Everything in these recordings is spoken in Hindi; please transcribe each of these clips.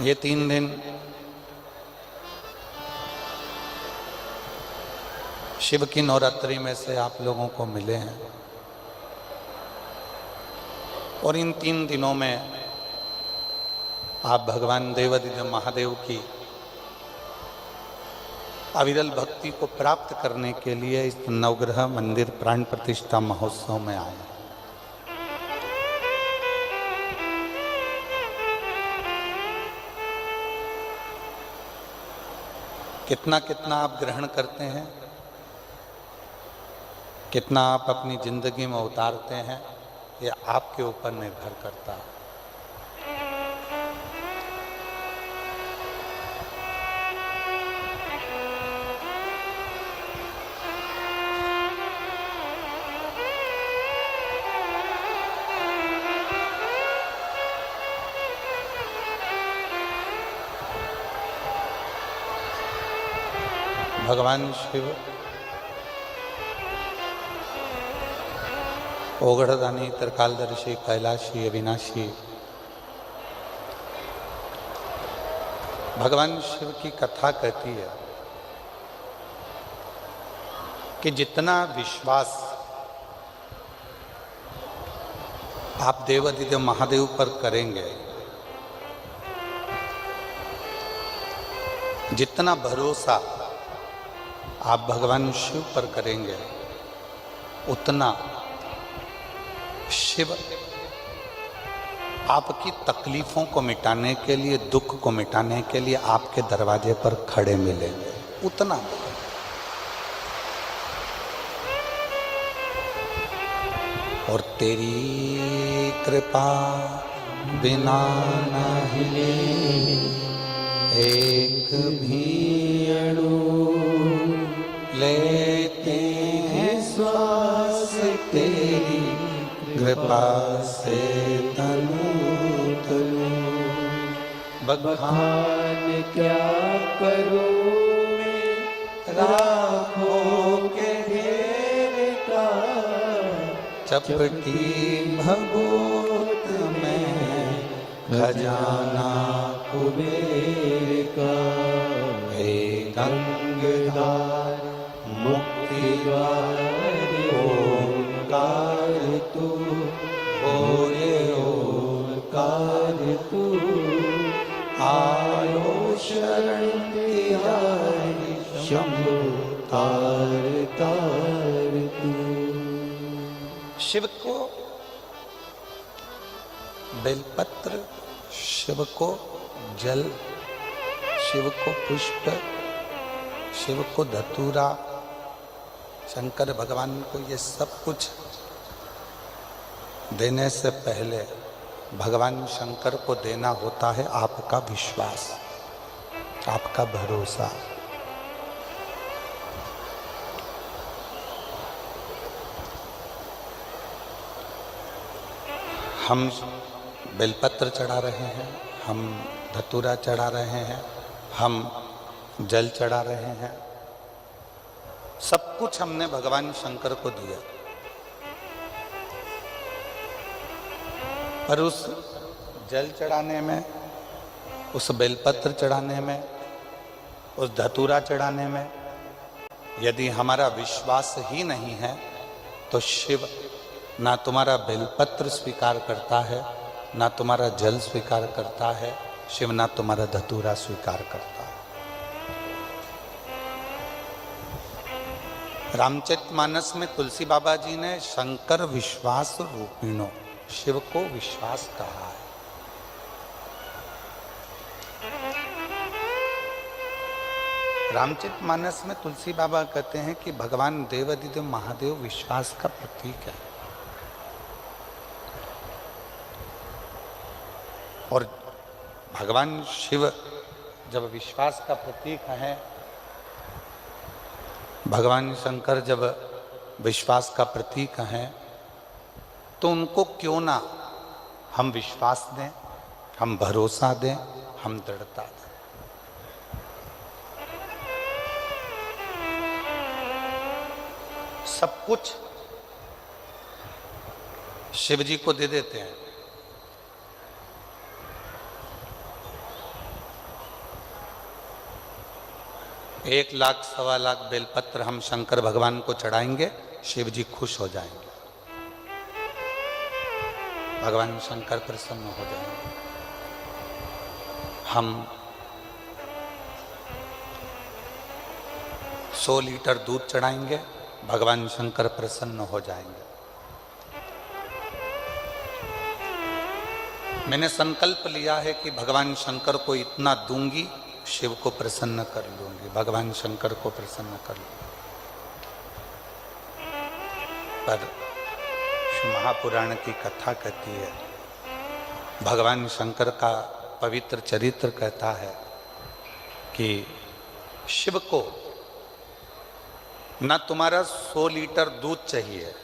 ये 3 दिन शिव की नवरात्रि में से आप लोगों को मिले हैं और इन 3 दिनों में आप भगवान देवाधिदेव महादेव की अविरल भक्ति को प्राप्त करने के लिए इस नवग्रह मंदिर प्राण प्रतिष्ठा महोत्सव में आए। कितना कितना आप ग्रहण करते हैं, कितना आप अपनी जिंदगी में उतारते हैं, ये आपके ऊपर निर्भर करता है। भगवान शिव ओगढ़दानी, त्रिकालदर्शी, कैलाशी, अविनाशी, भगवान शिव की कथा कहती है कि जितना विश्वास आप देवाधिदेव महादेव पर करेंगे, जितना भरोसा आप भगवान शिव पर करेंगे, उतना शिव आपकी तकलीफों को मिटाने के लिए, दुख को मिटाने के लिए आपके दरवाजे पर खड़े मिलेंगे। उतना और तेरी कृपा बिना न हिले एक भी अणु, लेते हैं श्वास तेरी कृपा से तनु तनु। बखान क्या करूं मैं लाखों के ढेर का, चपटी भभूत में खजाना कुबेर का। हे गंगाधर मुक्ति द्वार ओंकार तू, भोले ओंकार तू, आयो शरण तिहारी शंभु तार तार तू। शिव को बेलपत्र, शिव को जल, शिव को पुष्प, शिव को धतूरा, शंकर भगवान को ये सब कुछ देने से पहले भगवान शंकर को देना होता है आपका विश्वास, आपका भरोसा। हम बेलपत्र चढ़ा रहे हैं, हम धतूरा चढ़ा रहे हैं, हम जल चढ़ा रहे हैं, सब कुछ हमने भगवान शंकर को दिया। पर उस जल चढ़ाने में, उस बेलपत्र चढ़ाने में, उस धतूरा चढ़ाने में यदि हमारा विश्वास ही नहीं है तो शिव ना तुम्हारा बेलपत्र स्वीकार करता है, ना तुम्हारा जल स्वीकार करता है, शिव ना तुम्हारा धतूरा स्वीकार करता है। रामचरितमानस में तुलसी बाबा जी ने शंकर विश्वास रूपिणो, शिव को विश्वास कहा है। रामचरितमानस में तुलसी बाबा कहते हैं कि भगवान देवाधिदेव महादेव विश्वास का प्रतीक है। और भगवान शिव जब विश्वास का प्रतीक है, भगवान शंकर जब विश्वास का प्रतीक हैं, तो उनको क्यों ना हम विश्वास दें, हम भरोसा दें, हम दृढ़ता दें। सब कुछ शिव जी को दे देते हैं। 1 लाख 1.25 लाख बेलपत्र हम शंकर भगवान को चढ़ाएंगे, शिव जी खुश हो जाएंगे, भगवान शंकर प्रसन्न हो जाएंगे। हम 100 लीटर दूध चढ़ाएंगे, भगवान शंकर प्रसन्न हो जाएंगे। मैंने संकल्प लिया है कि भगवान शंकर को इतना दूंगी, शिव को प्रसन्न कर लूंगी, भगवान शंकर को प्रसन्न कर लूंगी। पर महापुराण की कथा कहती है, भगवान शंकर का पवित्र चरित्र कहता है कि शिव को ना तुम्हारा 100 लीटर दूध चाहिए,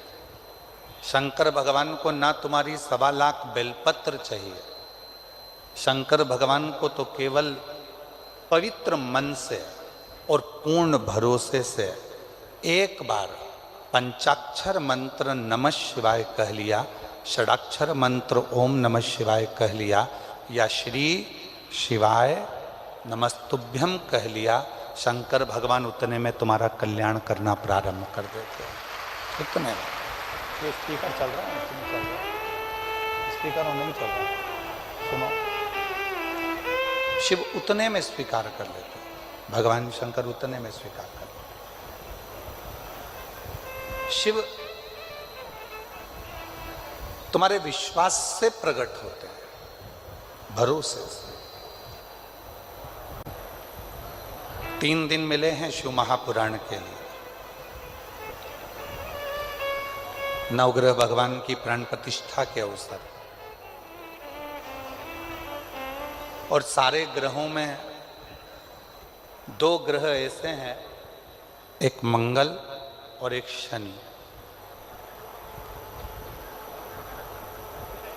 शंकर भगवान को ना तुम्हारी 1.25 लाख बेलपत्र चाहिए, शंकर भगवान को तो केवल पवित्र मन से और पूर्ण भरोसे से एक बार पंचाक्षर मंत्र नमः शिवाय कह लिया, षडाक्षर मंत्र ओम नमः शिवाय कह लिया, या श्री शिवाय नमस्तुभ्यम कह लिया, शंकर भगवान उतने में तुम्हारा कल्याण करना प्रारंभ कर देते हैं। उतने में ये स्पीकर चल रहा है, चल रहा है, स्पीकर नहीं चल रहा है, सुनो। शिव उतने में स्वीकार कर लेते हैं, भगवान शंकर उतने में स्वीकार कर लेते हैं। शिव तुम्हारे विश्वास से प्रकट होते हैं, भरोसे से। 3 दिन मिले हैं शिव महापुराण के लिए। नवग्रह भगवान की प्राण प्रतिष्ठा के अवसर, और सारे ग्रहों में 2 ग्रह ऐसे हैं, एक मंगल और एक शनि,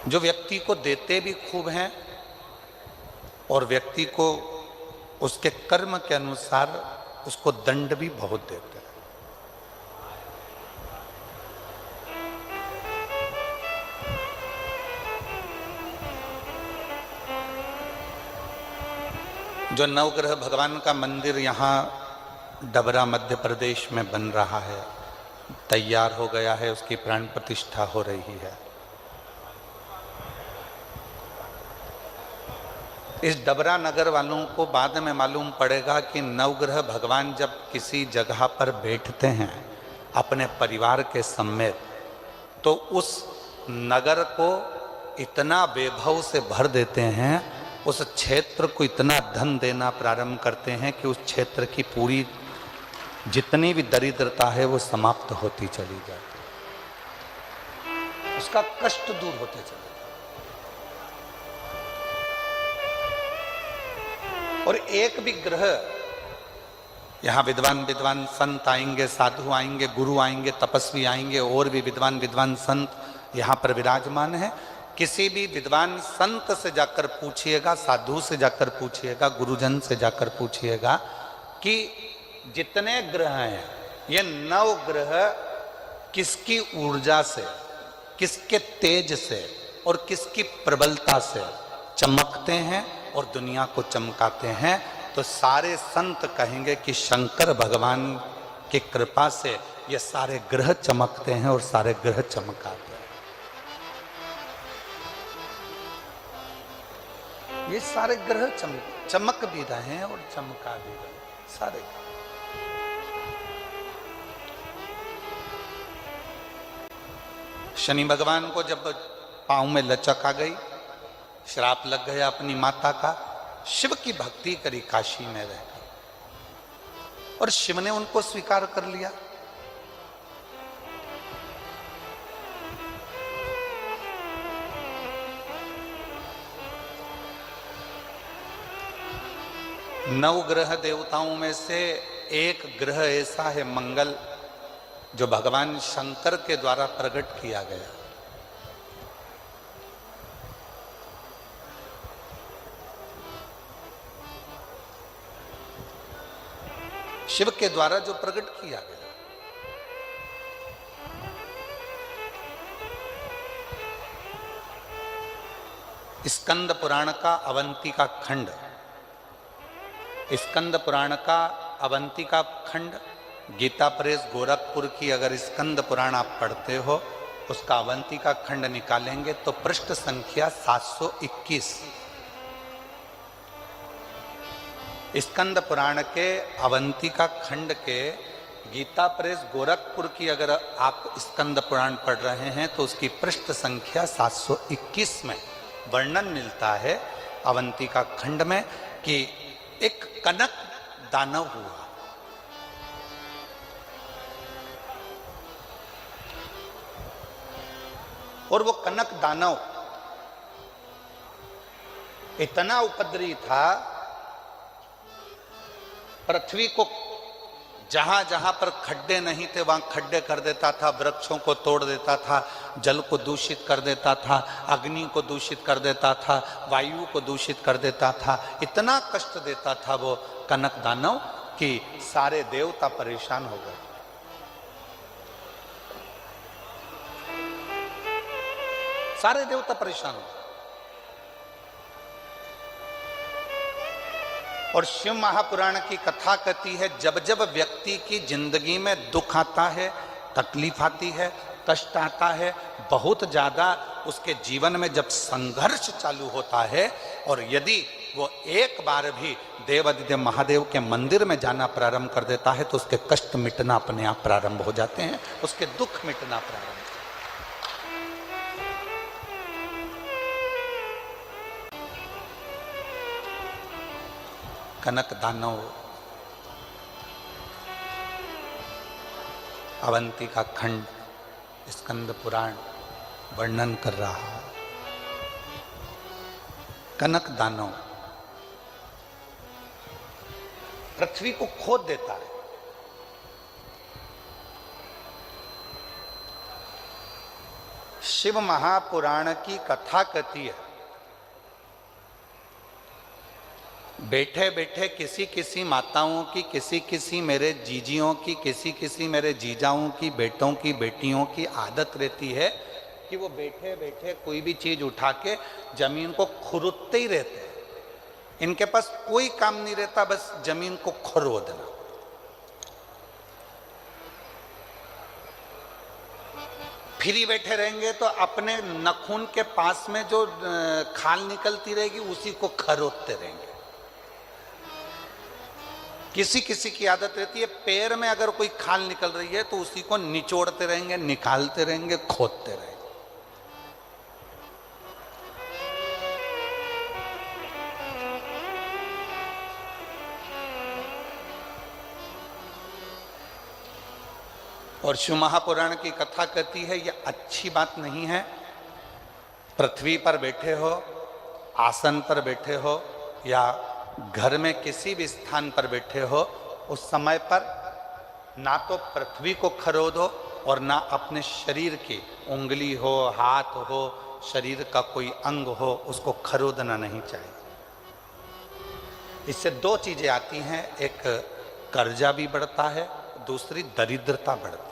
जो व्यक्ति को देते भी खूब हैं और व्यक्ति को उसके कर्म के अनुसार उसको दंड भी बहुत देते हैं। जो नवग्रह भगवान का मंदिर यहाँ डबरा मध्य प्रदेश में बन रहा है, तैयार हो गया है, उसकी प्राण प्रतिष्ठा हो रही है। इस डबरा नगर वालों को बाद में मालूम पड़ेगा कि नवग्रह भगवान जब किसी जगह पर बैठते हैं अपने परिवार के समेत, तो उस नगर को इतना वैभव से भर देते हैं, उस क्षेत्र को इतना धन देना प्रारंभ करते हैं कि उस क्षेत्र की पूरी जितनी भी दरिद्रता है वो समाप्त होती चली जाती, उसका कष्ट दूर होते चले। और एक भी ग्रह, यहाँ विद्वान संत आएंगे, साधु आएंगे, गुरु आएंगे, तपस्वी आएंगे, और भी विद्वान संत यहाँ पर विराजमान है। किसी भी विद्वान संत से जाकर पूछिएगा, साधु से जाकर पूछिएगा, गुरुजन से जाकर पूछिएगा कि जितने ग्रह हैं, ये 9 ग्रह किसकी ऊर्जा से, किसके तेज से और किसकी प्रबलता से चमकते हैं और दुनिया को चमकाते हैं, तो सारे संत कहेंगे कि शंकर भगवान की कृपा से ये सारे ग्रह चमकते हैं और सारे ग्रह चमकाते हैं। ये सारे ग्रह चमक भी रहे हैं और चमका भी रहे हैं, सारे। शनि भगवान को जब पांव में लचक आ गई, श्राप लग गया अपनी माता का, शिव की भक्ति करी काशी में रहकर, और शिव ने उनको स्वीकार कर लिया। नवग्रह देवताओं में से एक ग्रह ऐसा है मंगल, जो भगवान शंकर के द्वारा प्रकट किया गया। शिव के द्वारा जो प्रकट किया गया, स्कंद पुराण का अवंती का खंड, स्कंद पुराण का अवंतिका खंड, गीता प्रेस गोरखपुर की अगर स्कंद पुराण आप पढ़ते हो, उसका अवंतिका खंड निकालेंगे तो पृष्ठ संख्या 721। स्कंद पुराण के अवंतिका खंड के गीता प्रेस गोरखपुर की अगर आप स्कंद पुराण पढ़ रहे हैं तो उसकी पृष्ठ संख्या 721 में वर्णन मिलता है अवंतिका खंड में कि एक कनक दानव हुआ। और वो कनक दानव इतना उपद्रवी था, पृथ्वी को जहां जहां पर खड्डे नहीं थे वहां खड्डे कर देता था, वृक्षों को तोड़ देता था, जल को दूषित कर देता था, अग्नि को दूषित कर देता था, वायु को दूषित कर देता था। इतना कष्ट देता था वो कनक दानव कि सारे देवता परेशान हो गए। सारे देवता परेशान हो गए। और शिव महापुराण की कथा कहती है जब जब व्यक्ति की जिंदगी में दुख आता है, तकलीफ आती है, कष्ट आता है, बहुत ज्यादा उसके जीवन में जब संघर्ष चालू होता है और यदि वो एक बार भी देवादिदेव महादेव के मंदिर में जाना प्रारंभ कर देता है तो उसके कष्ट मिटना अपने आप प्रारंभ हो जाते हैं, उसके दुख मिटना प्रारंभ। कनक दानव अवंतिका खंड स्कंद पुराण वर्णन कर रहा है। कनक दानव पृथ्वी को खोद देता है। शिव महापुराण की कथा कहती है बैठे बैठे किसी किसी माताओं की, किसी किसी मेरे जीजियों की, किसी किसी मेरे जीजाओं की, बेटों की, बेटियों की आदत रहती है कि वो बैठे बैठे कोई भी चीज उठा के जमीन को खुरदते ही रहते हैं। इनके पास कोई काम नहीं रहता, बस जमीन को खुरदना। फ्री बैठे रहेंगे तो अपने नखून के पास में जो खाल निकलती रहेगी उसी को खरोदते रहेंगे। किसी किसी की आदत रहती है पैर में अगर कोई खाल निकल रही है तो उसी को निचोड़ते रहेंगे, निकालते रहेंगे, खोदते रहेंगे। और शिव महापुराण की कथा कहती है यह अच्छी बात नहीं है। पृथ्वी पर बैठे हो, आसन पर बैठे हो या घर में किसी भी स्थान पर बैठे हो, उस समय पर ना तो पृथ्वी को खरोदो और ना अपने शरीर की उंगली हो, हाथ हो, शरीर का कोई अंग हो, उसको खरोदना नहीं चाहिए। इससे दो चीजें आती हैं, एक कर्जा भी बढ़ता है, दूसरी दरिद्रता बढ़ती है।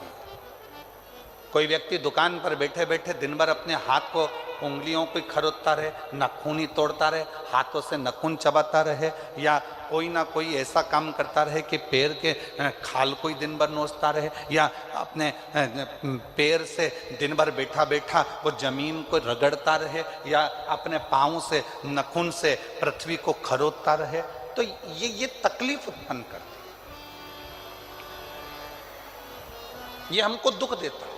कोई व्यक्ति दुकान पर बैठे बैठे दिन भर अपने हाथ को उंगलियों को खरोदता रहे, नखून ही तोड़ता रहे, हाथों से नखून चबाता रहे, या कोई ना कोई ऐसा काम करता रहे कि पैर के खाल को ही दिन भर नोचता रहे, या अपने पैर से दिन भर बैठा बैठा वो जमीन को रगड़ता रहे, या अपने पाँव से नखून से पृथ्वी को खरोदता रहे, तो ये तकलीफ उत्पन्न करती है, ये हमको दुख देता है,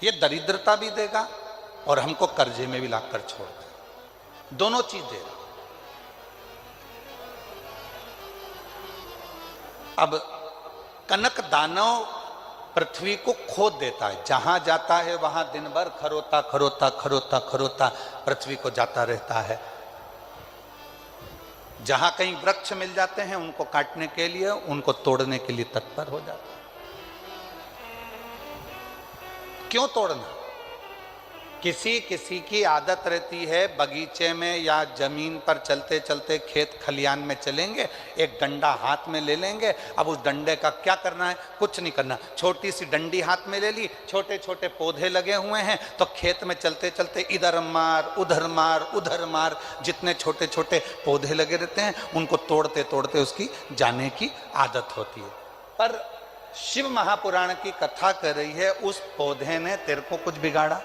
ये दरिद्रता भी देगा और हमको कर्जे में भी लाकर छोड़ देगा। दोनों चीज देगा। अब कनक दानव पृथ्वी को खोद देता है, जहां जाता है वहां दिन भर खरोता खरोता खरोता खरोता पृथ्वी को जाता रहता है। जहां कहीं वृक्ष मिल जाते हैं उनको काटने के लिए, उनको तोड़ने के लिए तत्पर हो जाता है। क्यों तोड़ना? किसी किसी की आदत रहती है बगीचे में या जमीन पर चलते चलते खेत खलियान में चलेंगे, एक डंडा हाथ में ले लेंगे। अब उस डंडे का क्या करना है? कुछ नहीं करना। छोटी सी डंडी हाथ में ले ली, छोटे छोटे पौधे लगे हुए हैं, तो खेत में चलते चलते इधर मार उधर मार उधर मार, जितने छोटे छोटे पौधे लगे रहते हैं उनको तोड़ते तोड़ते उसकी जाने की आदत होती है। पर शिव महापुराण की कथा कर रही है, उस पौधे ने तेरे को कुछ बिगाड़ा?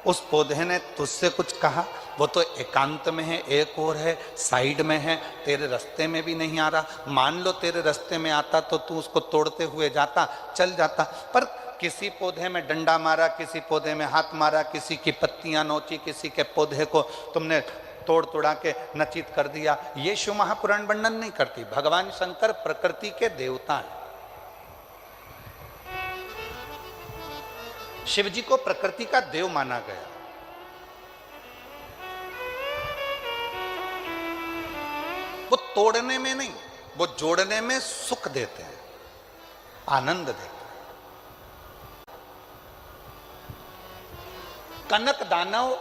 उस पौधे ने तुझसे कुछ कहा? वो तो एकांत में है, एक और है, साइड में है, तेरे रास्ते में भी नहीं आ रहा। मान लो तेरे रास्ते में आता तो तू उसको तोड़ते हुए जाता, चल जाता। पर किसी पौधे में डंडा मारा, किसी पौधे में हाथ मारा, किसी की पत्तियां नोची, किसी के पौधे को तुमने तोड़ तोड़ा के नचित कर दिया। ये शिव महापुराण वर्णन नहीं करती। भगवान शंकर प्रकृति के देवता हैं। शिव जी को प्रकृति का देव माना गया। वो तोड़ने में नहीं, वो जोड़ने में सुख देते हैं, आनंद देते हैं। कनक दानव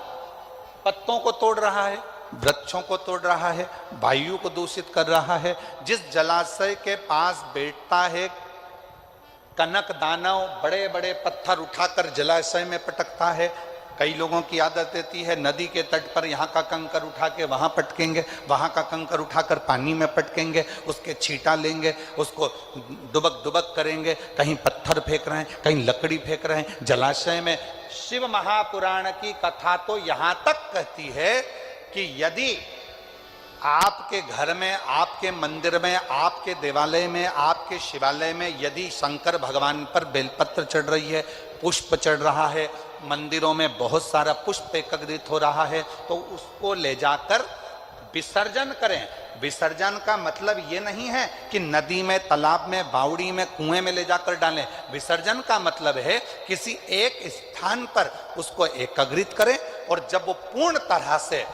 पत्तों को तोड़ रहा है, वृक्षों को तोड़ रहा है, वायु को दूषित कर रहा है। जिस जलाशय के पास बैठता है कनक दानव, बड़े बड़े पत्थर उठाकर जलाशय में पटकता है। कई लोगों की आदत रहती है नदी के तट पर यहाँ का कंकर उठा के वहाँ पटकेंगे, वहाँ का कंकर उठाकर पानी में पटकेंगे, उसके छींटा लेंगे, उसको डुबक डुबक करेंगे। कहीं पत्थर फेंक रहे हैं, कहीं लकड़ी फेंक रहे हैं जलाशय में। शिव महापुराण की कथा तो यहाँ तक कहती है कि यदि आपके घर में, आपके मंदिर में, आपके देवालय में, आपके शिवालय में यदि शंकर भगवान पर बेलपत्र चढ़ रही है, पुष्प चढ़ रहा है, मंदिरों में बहुत सारा पुष्प एकत्रित हो रहा है, तो उसको ले जाकर विसर्जन करें। विसर्जन का मतलब ये नहीं है कि नदी में, तालाब में, बावड़ी में, कुएं में ले जाकर डालें। विसर्जन का मतलब है किसी एक स्थान पर उसको एकत्रित करें और जब वो पूर्ण तरह से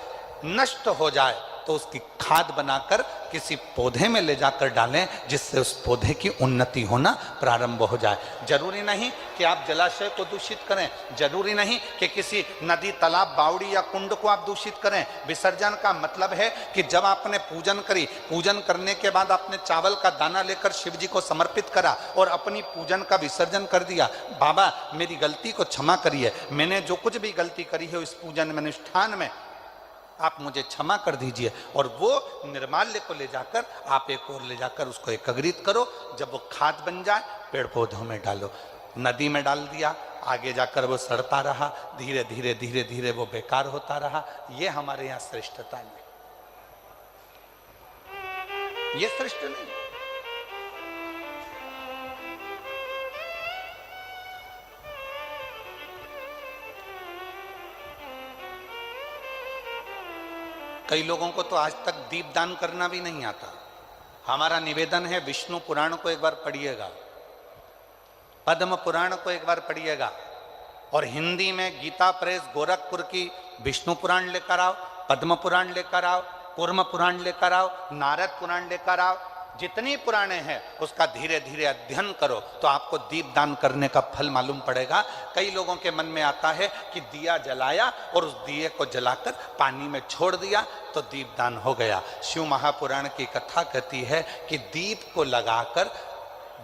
नष्ट हो जाए तो उसकी खाद बनाकर किसी पौधे में ले जाकर डालें, जिससे उस पौधे की उन्नति होना प्रारंभ हो जाए। जरूरी नहीं कि आप जलाशय को दूषित करें, जरूरी नहीं कि किसी नदी, तालाब, बावड़ी या कुंड को आप दूषित करें। विसर्जन का मतलब है कि जब आपने पूजन करी, पूजन करने के बाद आपने चावल का दाना लेकर शिव जी को समर्पित करा और अपनी पूजन का विसर्जन कर दिया। बाबा मेरी गलती को क्षमा करिए, मैंने जो कुछ भी गलती करी है इस पूजन में, अनुष्ठान में, आप मुझे क्षमा कर दीजिए। और वो निर्माल्य को ले जाकर आप एक और ले जाकर उसको एकत्रित करो। जब वो खाद बन जाए पेड़ पौधों में डालो। नदी में डाल दिया, आगे जाकर वो सड़ता रहा, धीरे धीरे धीरे धीरे वो बेकार होता रहा। ये हमारे यहाँ श्रेष्ठता नहीं, ये श्रेष्ठ नहीं। कई लोगों को तो आज तक दीपदान करना भी नहीं आता। हमारा निवेदन है विष्णु पुराण को एक बार पढ़िएगा, पद्म पुराण को एक बार पढ़िएगा, और हिंदी में गीता प्रेस गोरखपुर की विष्णु पुराण लेकर आओ, पद्म पुराण लेकर आओ, कूर्म पुराण लेकर आओ, नारद पुराण लेकर आओ। जितनी पुराणे हैं उसका धीरे धीरे अध्ययन करो तो आपको दीपदान करने का फल मालूम पड़ेगा। कई लोगों के मन में आता है कि दिया जलाया और उस दिए को जलाकर पानी में छोड़ दिया तो दीपदान हो गया। शिव महापुराण की कथा कहती है कि दीप को लगाकर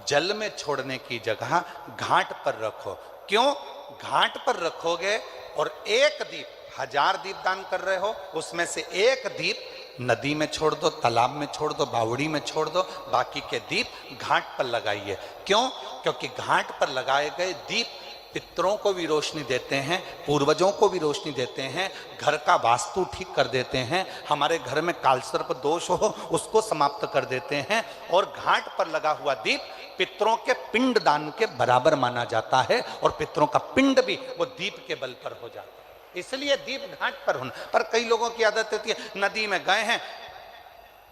जल में छोड़ने की जगह घाट पर रखो। क्यों? घाट पर रखोगे और एक दीप, 1000 दीप दान कर रहे हो, उसमें से एक दीप नदी में छोड़ दो, तालाब में छोड़ दो, बावड़ी में छोड़ दो, बाकी के दीप घाट पर लगाइए। क्यों? क्योंकि घाट पर लगाए गए दीप पितरों को भी रोशनी देते हैं, पूर्वजों को भी रोशनी देते हैं, घर का वास्तु ठीक कर देते हैं, हमारे घर में कालसर्प दोष हो उसको समाप्त कर देते हैं। और घाट पर लगा हुआ दीप पितरों के पिंड दान के बराबर माना जाता है और पितरों का पिंड भी वो दीप के बल पर हो जाता है। इसलिए दीप घाट पर होना। पर कई लोगों की आदत होती है, नदी में गए हैं,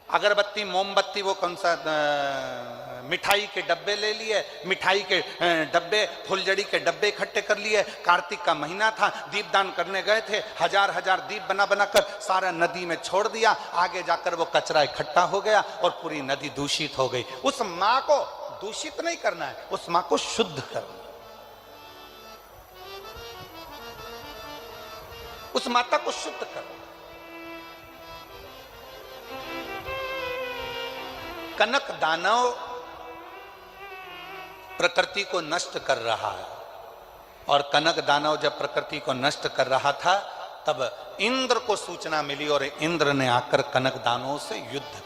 अगरबत्ती, मोमबत्ती, वो कौन सा मिठाई के डब्बे ले लिए, मिठाई के डब्बे, फुलझड़ी के डब्बे इकट्ठे कर लिए। कार्तिक का महीना था, दीपदान करने गए थे, 1000 दीप बना बनाकर सारा नदी में छोड़ दिया। आगे जाकर वो कचरा इकट्ठा हो गया और पूरी नदी दूषित हो गई। उस माँ को दूषित नहीं करना है, उस माँ को शुद्ध करना। उस माता को शुद्ध कर। कनक दानव प्रकृति को नष्ट कर रहा है, और कनक दानव जब प्रकृति को नष्ट कर रहा था तब इंद्र को सूचना मिली और इंद्र ने आकर कनक दानवों से युद्ध किया।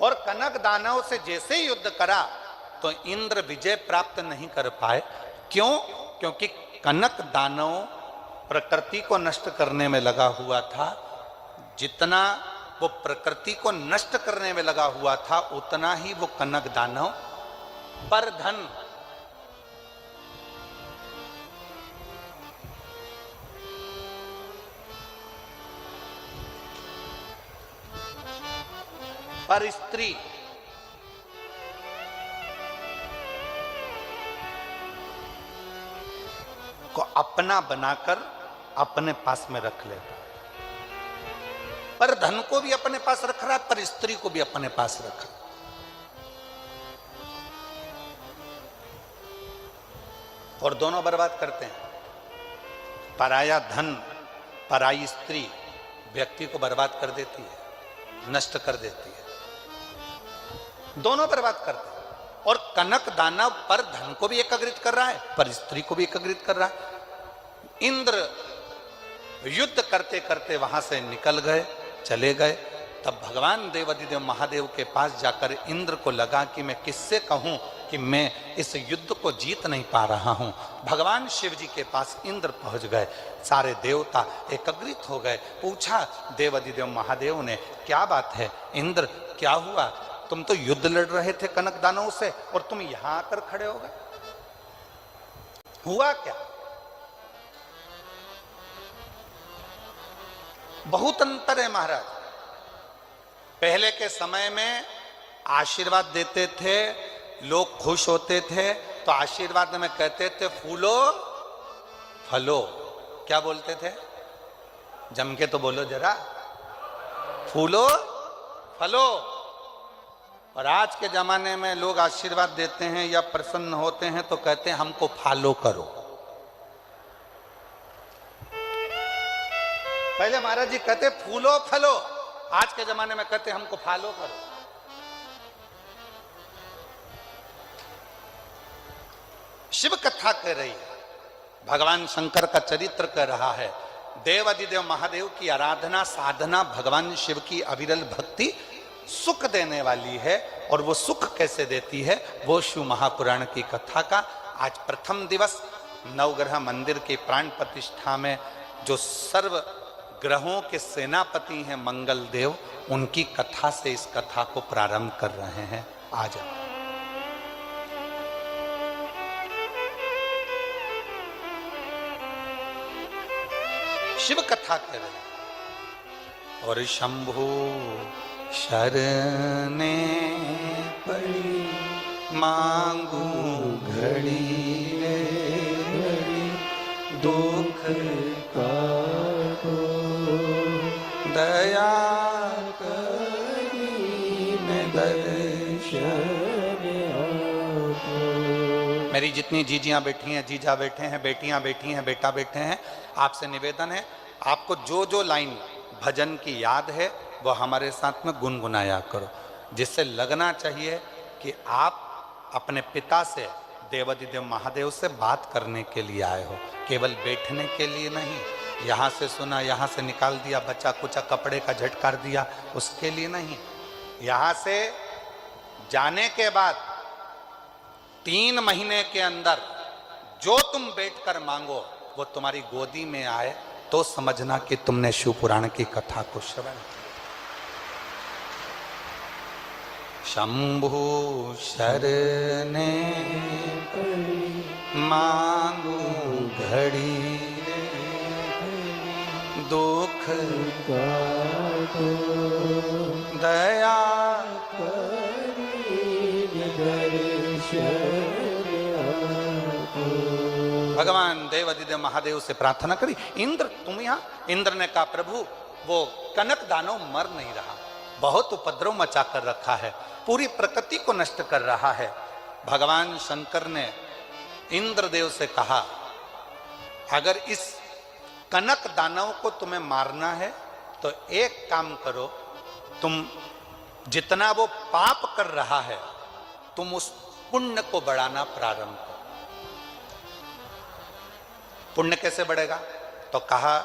और कनक दानव से जैसे युद्ध करा तो इंद्र विजय प्राप्त नहीं कर पाए। क्यों? क्योंकि कनक दानव प्रकृति को नष्ट करने में लगा हुआ था। जितना वो प्रकृति को नष्ट करने में लगा हुआ था उतना ही वो कनक दानव पर धन, पर स्त्री, को अपना बनाकर अपने पास में रख लेता। पर धन को भी अपने पास रख रहा है, पर स्त्री को भी अपने पास रखा। और दोनों बर्बाद करते हैं। पराया धन, पराई स्त्री व्यक्ति को बर्बाद कर देती है, नष्ट कर देती है। दोनों बर्बाद करते हैं। और कनक दानव पर धन को भी एकाग्रित कर रहा है, पर स्त्री को भी एकाग्रित कर रहा है। इंद्र युद्ध करते करते वहां से निकल गए, चले गए। तब भगवान देवाधिदेव महादेव के पास जाकर इंद्र को लगा कि मैं किससे कहूं कि मैं इस युद्ध को जीत नहीं पा रहा हूं। भगवान शिव जी के पास इंद्र पहुंच गए, सारे देवता एकत्रित हो गए। पूछा देवाधिदेव महादेव ने, क्या बात है इंद्र, क्या हुआ? तुम तो युद्ध लड़ रहे थे कनक दानवों से और तुम यहां आकर खड़े हो गए, हुआ क्या? बहुत अंतर है महाराज। पहले के समय में आशीर्वाद देते थे, लोग खुश होते थे तो आशीर्वाद में कहते थे फूलो फलो। क्या बोलते थे? जम के तो बोलो जरा, फूलो फलो। और आज के जमाने में लोग आशीर्वाद देते हैं या प्रसन्न होते हैं तो कहते हैं हमको फॉलो करो। पहले महाराज जी कहते फूलो फलो, आज के जमाने में कहते हमको फॉलो करो। शिव कथा कह रही है, भगवान शंकर का चरित्र कह रहा है। देवाधिदेव महादेव की आराधना साधना भगवान शिव की अविरल भक्ति सुख देने वाली है। और वो सुख कैसे देती है, वो शिव महापुराण की कथा का आज प्रथम दिवस नवग्रह मंदिर की प्राण प्रतिष्ठा में जो सर्व ग्रहों के सेनापति हैं मंगल देव, उनकी कथा से इस कथा को प्रारंभ कर रहे हैं। आ जाओ। शिव कथा कह रहे हैं। और शंभु शरणे पड़ी मांगू घड़ी रे घड़ी दुख का दया करी मैं दर्शन आपको। मेरी जितनी जीजियां बैठी हैं, जीजा बैठे हैं, बेटियां बैठी हैं, बेटा बैठे हैं, आपसे निवेदन है आपको जो जो लाइन भजन की याद है वो हमारे साथ में गुनगुनाया करो, जिससे लगना चाहिए कि आप अपने पिता से देवाधिदेव महादेव से बात करने के लिए आए हो, केवल बैठने के लिए नहीं। यहाँ से सुना, यहाँ से निकाल दिया, बच्चा कुचा कपड़े का झटकार दिया, उसके लिए नहीं। यहाँ से जाने के बाद 3 महीने के अंदर जो तुम बैठकर मांगो वो तुम्हारी गोदी में आए तो समझना कि तुमने शिव पुराण की कथा को श्रवण किया। शंभु शरणे मांगू घड़ी दुख दया भगवान देवाधिदेव महादेव से प्रार्थना करी। इंद्र तुम यहाँ? इंद्र ने कहा प्रभु वो कनक दानव मर नहीं रहा, बहुत उपद्रव मचा कर रखा है, पूरी प्रकृति को नष्ट कर रहा है। भगवान शंकर ने इंद्रदेव से कहा अगर इस कनक दानव को तुम्हें मारना है तो एक काम करो, तुम जितना वो पाप कर रहा है तुम उस पुण्य को बढ़ाना प्रारंभ करो। पुण्य कैसे बढ़ेगा? तो कहा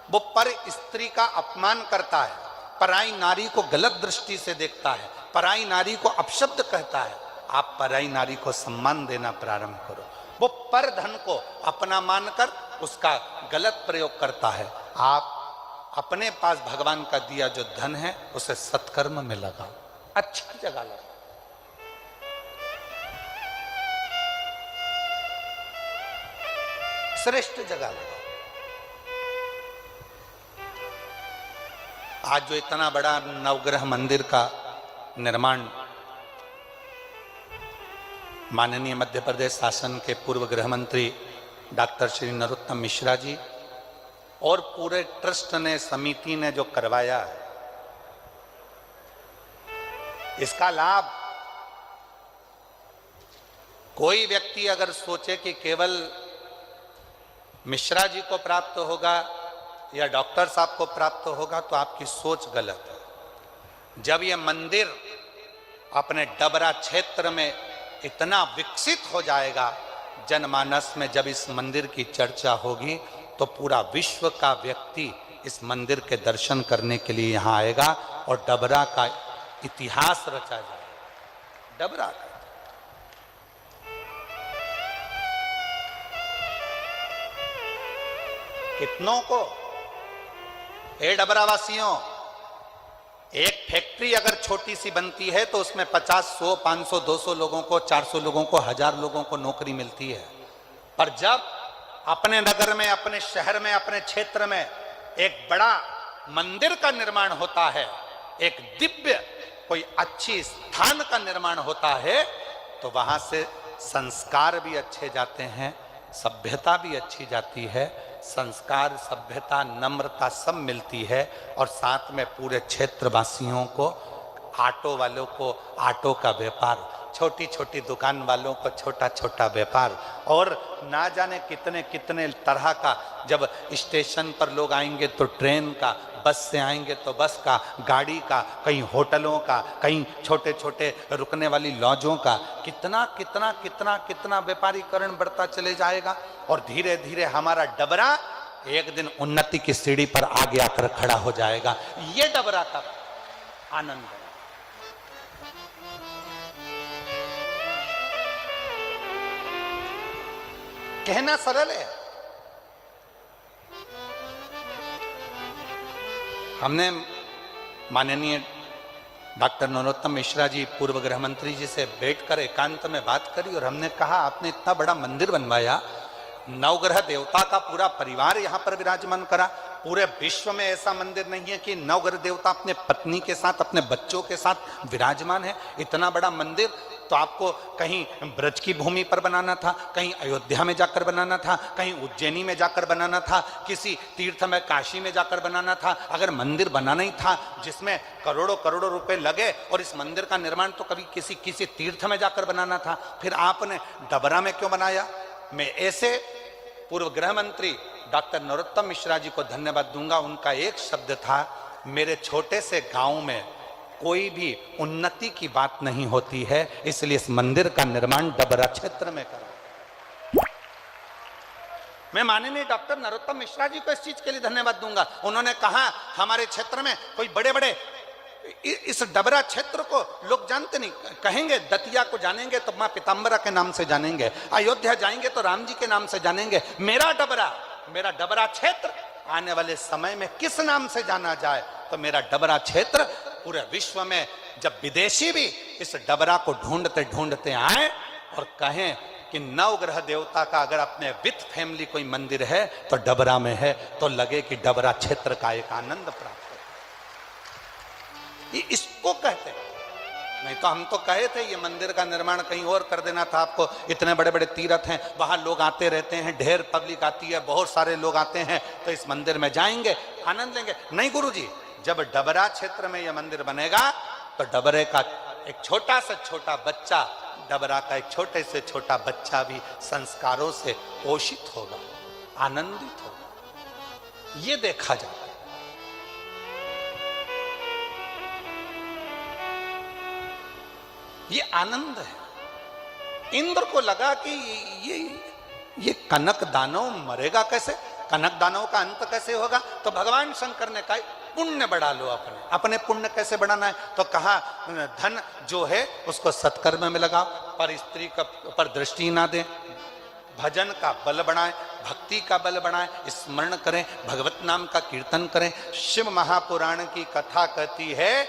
वो पर स्त्री का अपमान करता है, पराई नारी को गलत दृष्टि से देखता है, पराई नारी को अपशब्द कहता है, आप पराई नारी को सम्मान देना प्रारंभ करो। वो पर धन को अपना मानकर उसका गलत प्रयोग करता है, आप अपने पास भगवान का दिया जो धन है उसे सत्कर्म में लगाओ, अच्छी जगह लगाओ। श्रेष्ठ जगह लगाओ। आज जो इतना बड़ा नवग्रह मंदिर का निर्माण माननीय मध्य प्रदेश शासन के पूर्व गृह मंत्री डॉक्टर श्री नरोत्तम मिश्रा जी और पूरे ट्रस्ट ने, समिति ने जो करवाया है, इसका लाभ कोई व्यक्ति अगर सोचे कि केवल मिश्रा जी को प्राप्त होगा या डॉक्टर साहब को प्राप्त होगा तो आपकी सोच गलत है। जब यह मंदिर अपने डबरा क्षेत्र में इतना विकसित हो जाएगा, जनमानस में जब इस मंदिर की चर्चा होगी तो पूरा विश्व का व्यक्ति इस मंदिर के दर्शन करने के लिए यहाँ आएगा और डबरा का इतिहास रचा जाएगा। डबरा का कितनों को, ए डबरावासियों, एक फैक्ट्री अगर छोटी सी बनती है तो उसमें 50, 100, 500, 200 लोगों को, 400 लोगों को, 1000 लोगों को नौकरी मिलती है। पर जब अपने नगर में, अपने शहर में, अपने क्षेत्र में एक बड़ा मंदिर का निर्माण होता है, एक दिव्य कोई अच्छी स्थान का निर्माण होता है, तो वहां से संस्कार भी अच्छे जाते हैं, सभ्यता भी अच्छी जाती है, संस्कार, सभ्यता, नम्रता सब मिलती है। और साथ में पूरे क्षेत्रवासियों को, ऑटो वालों को ऑटो का व्यापार, छोटी छोटी दुकान वालों को छोटा छोटा व्यापार, और ना जाने कितने कितने तरह का, जब स्टेशन पर लोग आएंगे तो ट्रेन का, बस से आएंगे तो बस का, गाड़ी का, कहीं होटलों का, कहीं छोटे छोटे रुकने वाली लॉजों का, कितना कितना कितना कितना व्यापारीकरण बढ़ता चले जाएगा। और धीरे धीरे हमारा डबरा एक दिन उन्नति की सीढ़ी पर आगे आकर खड़ा हो जाएगा। ये डबरा का आनंद है। कहना सरल है। हमने माननीय डॉक्टर नरोत्तम मिश्रा जी, पूर्व गृह मंत्री जी से बैठकर एकांत में बात करी और हमने कहा, आपने इतना बड़ा मंदिर बनवाया, नवग्रह देवता का पूरा परिवार यहाँ पर विराजमान करा, पूरे विश्व में ऐसा मंदिर नहीं है कि नवग्रह देवता अपने पत्नी के साथ, अपने बच्चों के साथ विराजमान है। इतना बड़ा मंदिर तो आपको कहीं ब्रज की भूमि पर बनाना था, कहीं अयोध्या में जाकर बनाना था, कहीं उज्जैनी में जाकर बनाना था, किसी तीर्थ में, काशी में जाकर बनाना था। अगर मंदिर बनाना ही था जिसमें करोड़ों करोड़ों रुपए लगे, और इस मंदिर का निर्माण तो कभी किसी तीर्थ में जाकर बनाना था, फिर आपने डबरा में क्यों बनाया? मैं ऐसे पूर्व गृह मंत्री डॉक्टर नरोत्तम मिश्रा जी को धन्यवाद दूंगा। उनका एक शब्द था, मेरे छोटे से गांव में कोई भी उन्नति की बात नहीं होती है, इसलिए इस मंदिर का निर्माण डबरा क्षेत्र में करा। मैं माननीय डॉक्टर नरोत्तम मिश्रा जी को इस चीज के लिए धन्यवाद दूंगा। उन्होंने कहा, हमारे क्षेत्र में कोई बड़े बड़े, इस डबरा क्षेत्र को लोग जानते नहीं, कहेंगे दतिया को जानेंगे तो मां पीताम्बरा के नाम से जानेंगे, अयोध्या जाएंगे तो राम जी के नाम से जानेंगे, मेरा डबरा क्षेत्र आने वाले समय में किस नाम से जाना जाए? तो मेरा डबरा क्षेत्र पूरे विश्व में, जब विदेशी भी इस डबरा को ढूंढते ढूंढते आए और कहें कि नवग्रह देवता का अगर अपने विथ फैमिली कोई मंदिर है तो डबरा में है, तो लगे कि डबरा क्षेत्र का एक आनंद प्राप्त हो। ये इसको कहते हैं। नहीं तो हम तो कहे थे ये मंदिर का निर्माण कहीं और कर देना था आपको, इतने बड़े बड़े तीर्थ हैं, वहां लोग आते रहते हैं, ढेर पब्लिक आती है, बहुत सारे लोग आते हैं, तो इस मंदिर में जाएंगे, आनंद लेंगे। नहीं गुरुजी, जब डबरा क्षेत्र में यह मंदिर बनेगा तो डबरे का एक छोटा से छोटा बच्चा, डबरा का एक छोटे से छोटा बच्चा भी संस्कारों से पोषित होगा। आनंदित होगा, ये देखा जाता है। ये आनंद है। इंद्र को लगा कि ये कनक दानव मरेगा कैसे, कनक दानव का अंत कैसे होगा। तो भगवान शंकर ने कहा पुण्य बढ़ा लो, अपने पुण्य कैसे बढ़ाना है। तो कहा धन जो है उसको सत्कर्म में लगाओ, पर स्त्री का पर दृष्टि ना दें, भजन का बल बढ़ाएं, भक्ति का बल बढ़ाएं, स्मरण करें, भगवत नाम का कीर्तन करें। शिव महापुराण की कथा कहती है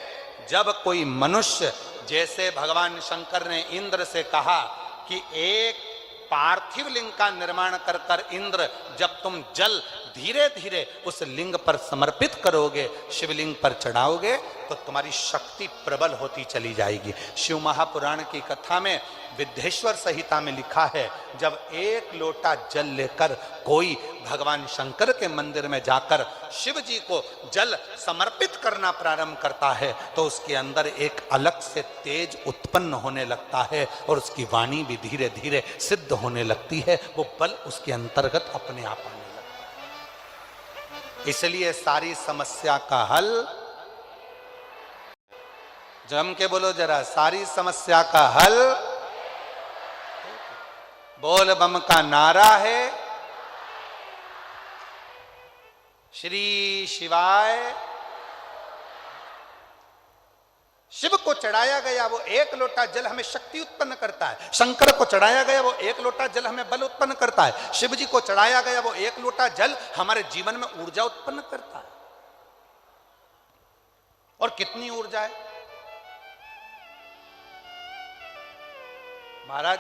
जब कोई मनुष्य, जैसे भगवान शंकर ने इंद्र से कहा कि एक पार्थिव लिंग का निर्माण कर कर इंद्र जब तुम जल धीरे धीरे उस लिंग पर समर्पित करोगे, शिवलिंग पर चढ़ाओगे, तो तुम्हारी शक्ति प्रबल होती चली जाएगी। शिव महापुराण की कथा में विद्येश्वर संहिता में लिखा है जब एक लोटा जल लेकर कोई भगवान शंकर के मंदिर में जाकर शिव जी को जल समर्पित करना प्रारंभ करता है तो उसके अंदर एक अलग से तेज उत्पन्न होने लगता है और उसकी वाणी भी धीरे धीरे सिद्ध होने लगती है, वो बल उसके अंतर्गत अपने आप आने लगता है। इसलिए सारी समस्या का हल, जम के बोलो जरा, सारी समस्या का हल बोल बम का नारा है, श्री शिवाय। शिव को चढ़ाया गया वो एक लोटा जल हमें शक्ति उत्पन्न करता है, शंकर को चढ़ाया गया वो एक लोटा जल हमें बल उत्पन्न करता है, शिव जी को चढ़ाया गया वो एक लोटा जल हमारे जीवन में ऊर्जा उत्पन्न करता है। और कितनी ऊर्जा है महाराज।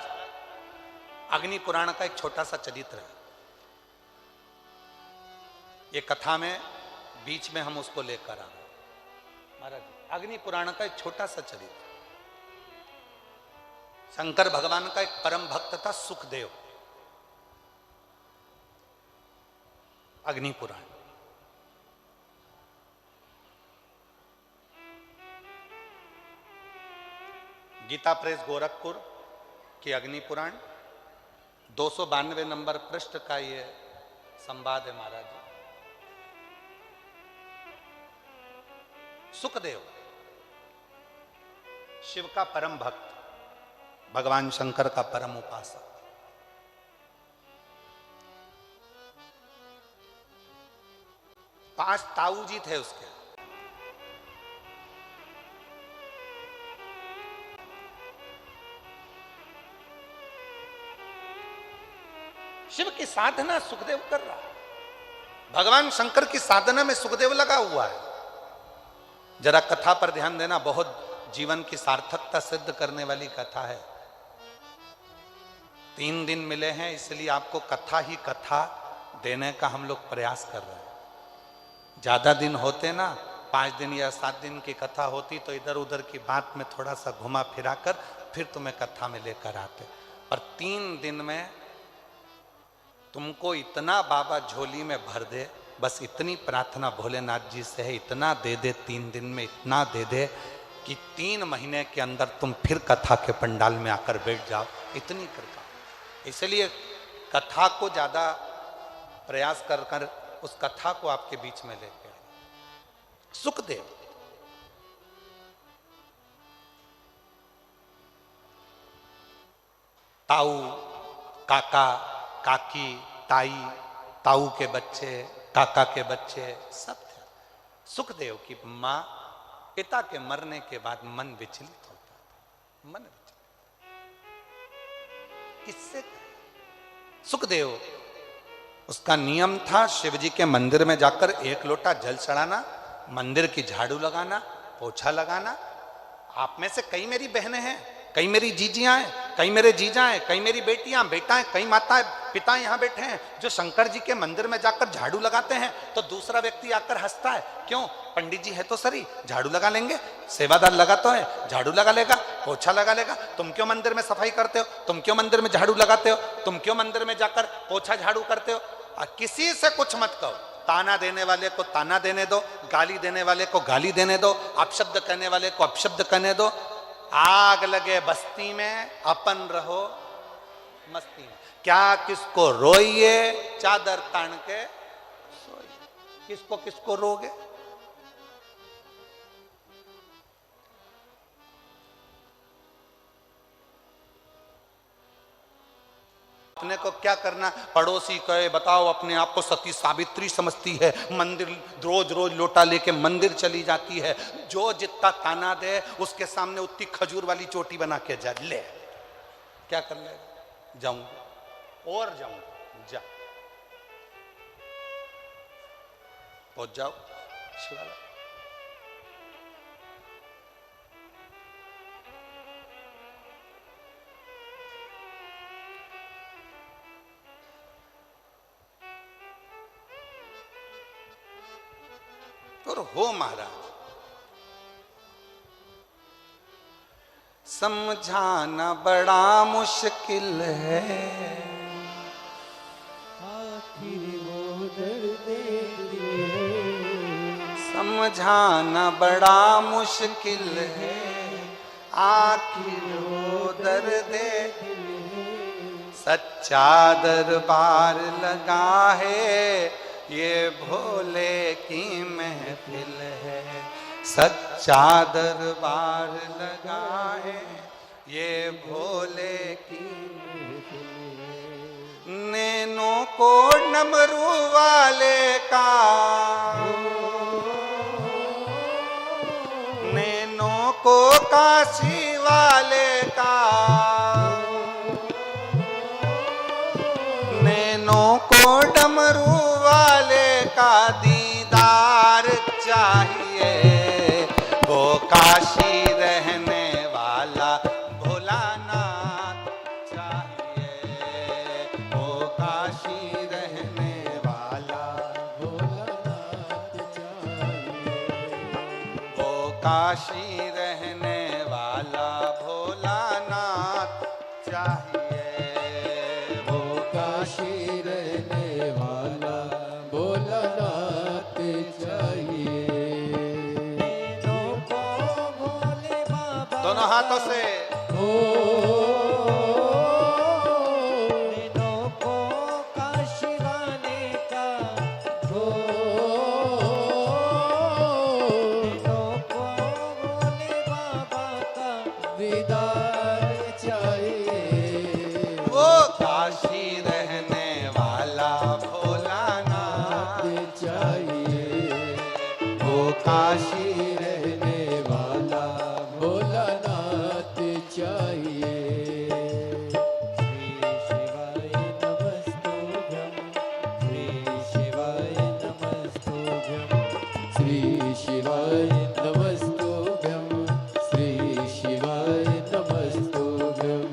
अग्नि पुराण का एक छोटा सा चरित्र है, ये कथा में बीच में हम उसको लेकर आ रहे महाराज। अग्नि पुराण का एक छोटा सा चरित्र, शंकर भगवान का एक परम भक्त था सुखदेव। अग्नि पुराण गीता प्रेस गोरखपुर की अग्नि पुराण 292 नंबर पृष्ठ का ये संवाद है महाराज जी। सुखदेव शिव का परम भक्त, भगवान शंकर का परम उपासक, पांच ताऊ जी थे उसके। शिव की साधना सुखदेव कर रहा है, भगवान शंकर की साधना में सुखदेव लगा हुआ है। जरा कथा पर ध्यान देना, बहुत जीवन की सार्थकता सिद्ध करने वाली कथा है। 3 दिन मिले हैं इसलिए आपको कथा ही कथा देने का हम लोग प्रयास कर रहे हैं। ज्यादा दिन होते ना, 5 दिन या 7 दिन की कथा होती तो इधर उधर की बात में थोड़ा सा घुमा फिरा कर फिर तुम्हें कथा में लेकर आते। और 3 दिन में तुमको इतना बाबा झोली में भर दे, बस इतनी प्रार्थना भोलेनाथ जी से है, इतना दे दे 3 दिन में, इतना दे दे कि 3 महीने के अंदर तुम फिर कथा के पंडाल में आकर बैठ जाओ, इतनी कृपा। इसलिए कथा को ज्यादा प्रयास कर कर उस कथा को आपके बीच में लेके आए। सुखदेव ताऊ, काका, काकी, ताई, ताऊ के बच्चे, काका के बच्चे सब थे। सुखदेव की मां पिता के मरने के बाद मन विचलित होता था, मन विचलित। किससे? सुखदेव, उसका नियम था शिवजी के मंदिर में जाकर 1 लोटा जल चढ़ाना, मंदिर की झाड़ू लगाना, पोछा लगाना। आप में से कई मेरी बहनें हैं, कई मेरी जीजियां हैं, कई मेरे जीजा हैं, कई मेरी बेटियां बेटा हैं, कई माताएं पिता यहाँ बैठे हैं जो शंकर जी के मंदिर में जाकर झाड़ू लगाते हैं। तो दूसरा व्यक्ति आकर हंसता है, क्यों? पंडित जी है तो सही, झाड़ू लगा लेंगे, सेवादार लगा तो है, झाड़ू लगा लेगा, पोछा लगा लेगा। तुम क्यों मंदिर में सफाई करते हो? तुम क्यों मंदिर में झाड़ू लगाते हो? तुम क्यों मंदिर में जाकर पोछा झाड़ू करते हो? किसी से कुछ मत कहो। ताना देने वाले को ताना देने दो, गाली देने वाले को गाली देने दो, अपशब्द कहने वाले को अपशब्द कहने दो। आग लगे बस्ती में अपन रहो मस्ती में। क्या किसको रोइए चादर तान के सोइए, किसको किसको रोगे? अपने को क्या करना? पड़ोसी कहे बताओ अपने आप को सती सावित्री समझती है, मंदिर रोज रोज लोटा लेके मंदिर चली जाती है, जो जितना ताना दे उसके सामने उतनी खजूर वाली चोटी बना के जा ले, क्या कर लेगा? जाऊंगा और जाऊंगा, जा पहुंच जाओ शिवालय। और हो महाराज समझाना बड़ा मुश्किल है, आखिर वो दर्द समझाना बड़ा मुश्किल है, आखिर वो दर्द सच्चा दरबार लगा है, ये भोले की महफिल है, सच्चा दरबार लगा है, ये भोले की नैनों को डमरू वाले का, नैनों को काशी वाले का, नैनों को डमरू वाले का दीदार चाहिए, वो काशी रहने वाला भोलानाथ चाहिए, वो काशी रहने वाला भोलानाथ चाहिए, वो काशी रहने वाला भोलानाथ चाहिए, वो काशी रहने वाला भोलानाथ चाहिए। भोले बाबा दोनों हाथों से हो, दिनों को काशी वाले का हो, दिनों को भोले बाबा का दीदार चाहिए, वो काशी रहने वाला भोलानाथ चाहिए, वो काशी रहने वाला भोलानाथ चाहिए। श्री शिवाय नमस्तुभ्यं, श्री शिवाय नमस्तुभ्यं, श्री शिवाय नमस्तुभ्यं, श्री शिवाय नमस्तुभ्यं।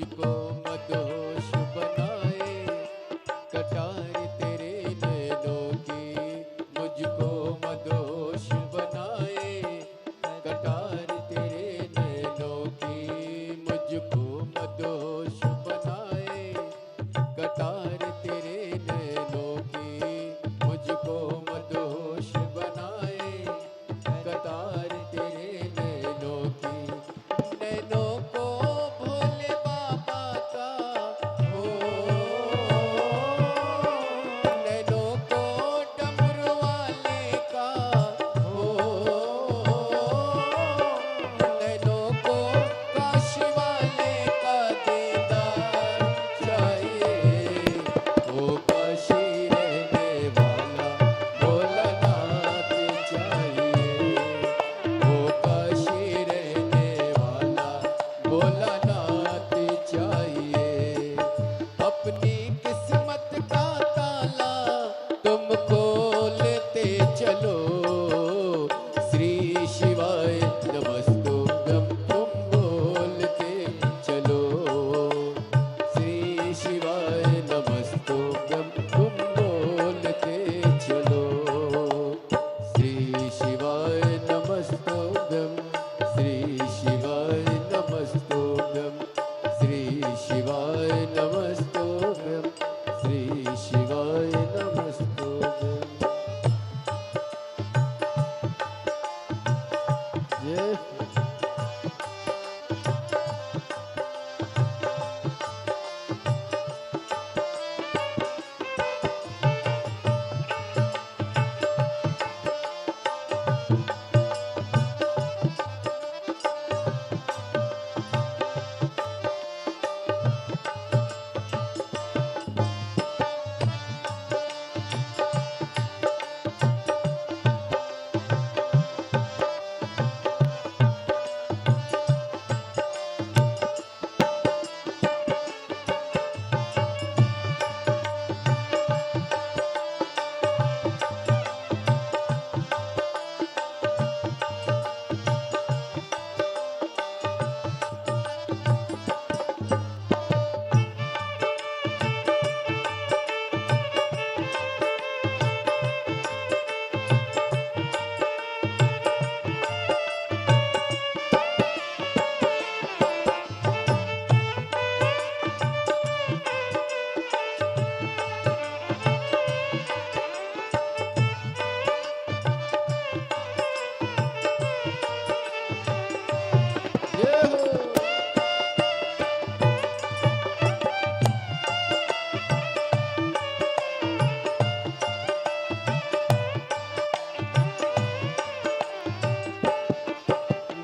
मुझको मदहोश बनाए, कटार तेरे नैनों की। मुझको मदहोश बनाए, कटार तेरे नैनों की। मुझको मदहोश बनाए, कटार तेरे नैनों की। मुझको मदहोश बनाए, कतार तेरे नैनों की। नैनों को भोले बाबा का हो, नैनों को डमरू वाले का हो, नैनों को काशी वाले का दीदार चाहिए। वो काशी रहने वाला भोलानाथ चाहिए। वो काशी रहने वाला भोलानाथ चाहिए। अपनी किस्मत का ताला तुम खोलते चलो। श्री शिवाय नमस्तुभ्यं तुम बोलते चलो। श्री शिवाय नमस्तुभ्यं तुम बोलते चलो। श्री शिवाय नमस्तुभ्यं, श्री शिवाय नमस्तुभ्यं, श्री शिवाय नमस्तुभ्यं, श्री शिवाय नमस्तुभ्यं। जय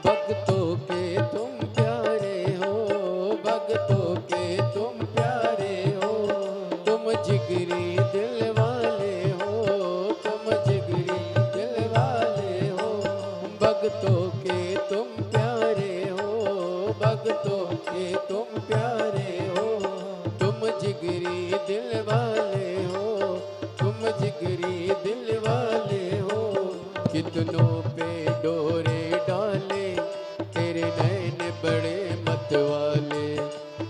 भक्तों के तुम प्यारे हो, भक्तों के तुम प्यारे हो। तुम जिगरी दिल वाले हो, तुम जिगरी दिल वाले हो। भक्तों के तुम प्यारे हो, भक्तों के तुम प्यारे हो। तुम जिगरी दिल वाले हो, तुम जिगरी दिल वाले हो। कितनों पे डोरे डाले, तेरे नैन बड़े मत वाले।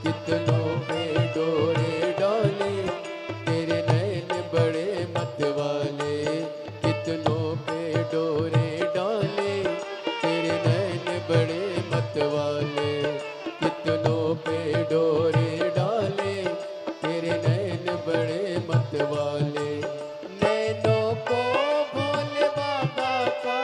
कितनों पे डोरे डाले, तेरे नैन बड़े मत वाले। कितनों पे डोरे डाले, तेरे नैन बड़े मत वाले। कितनों पे डोरे डाले, तेरे नैन बड़े मत वाले। नैनों को भोले बाबा का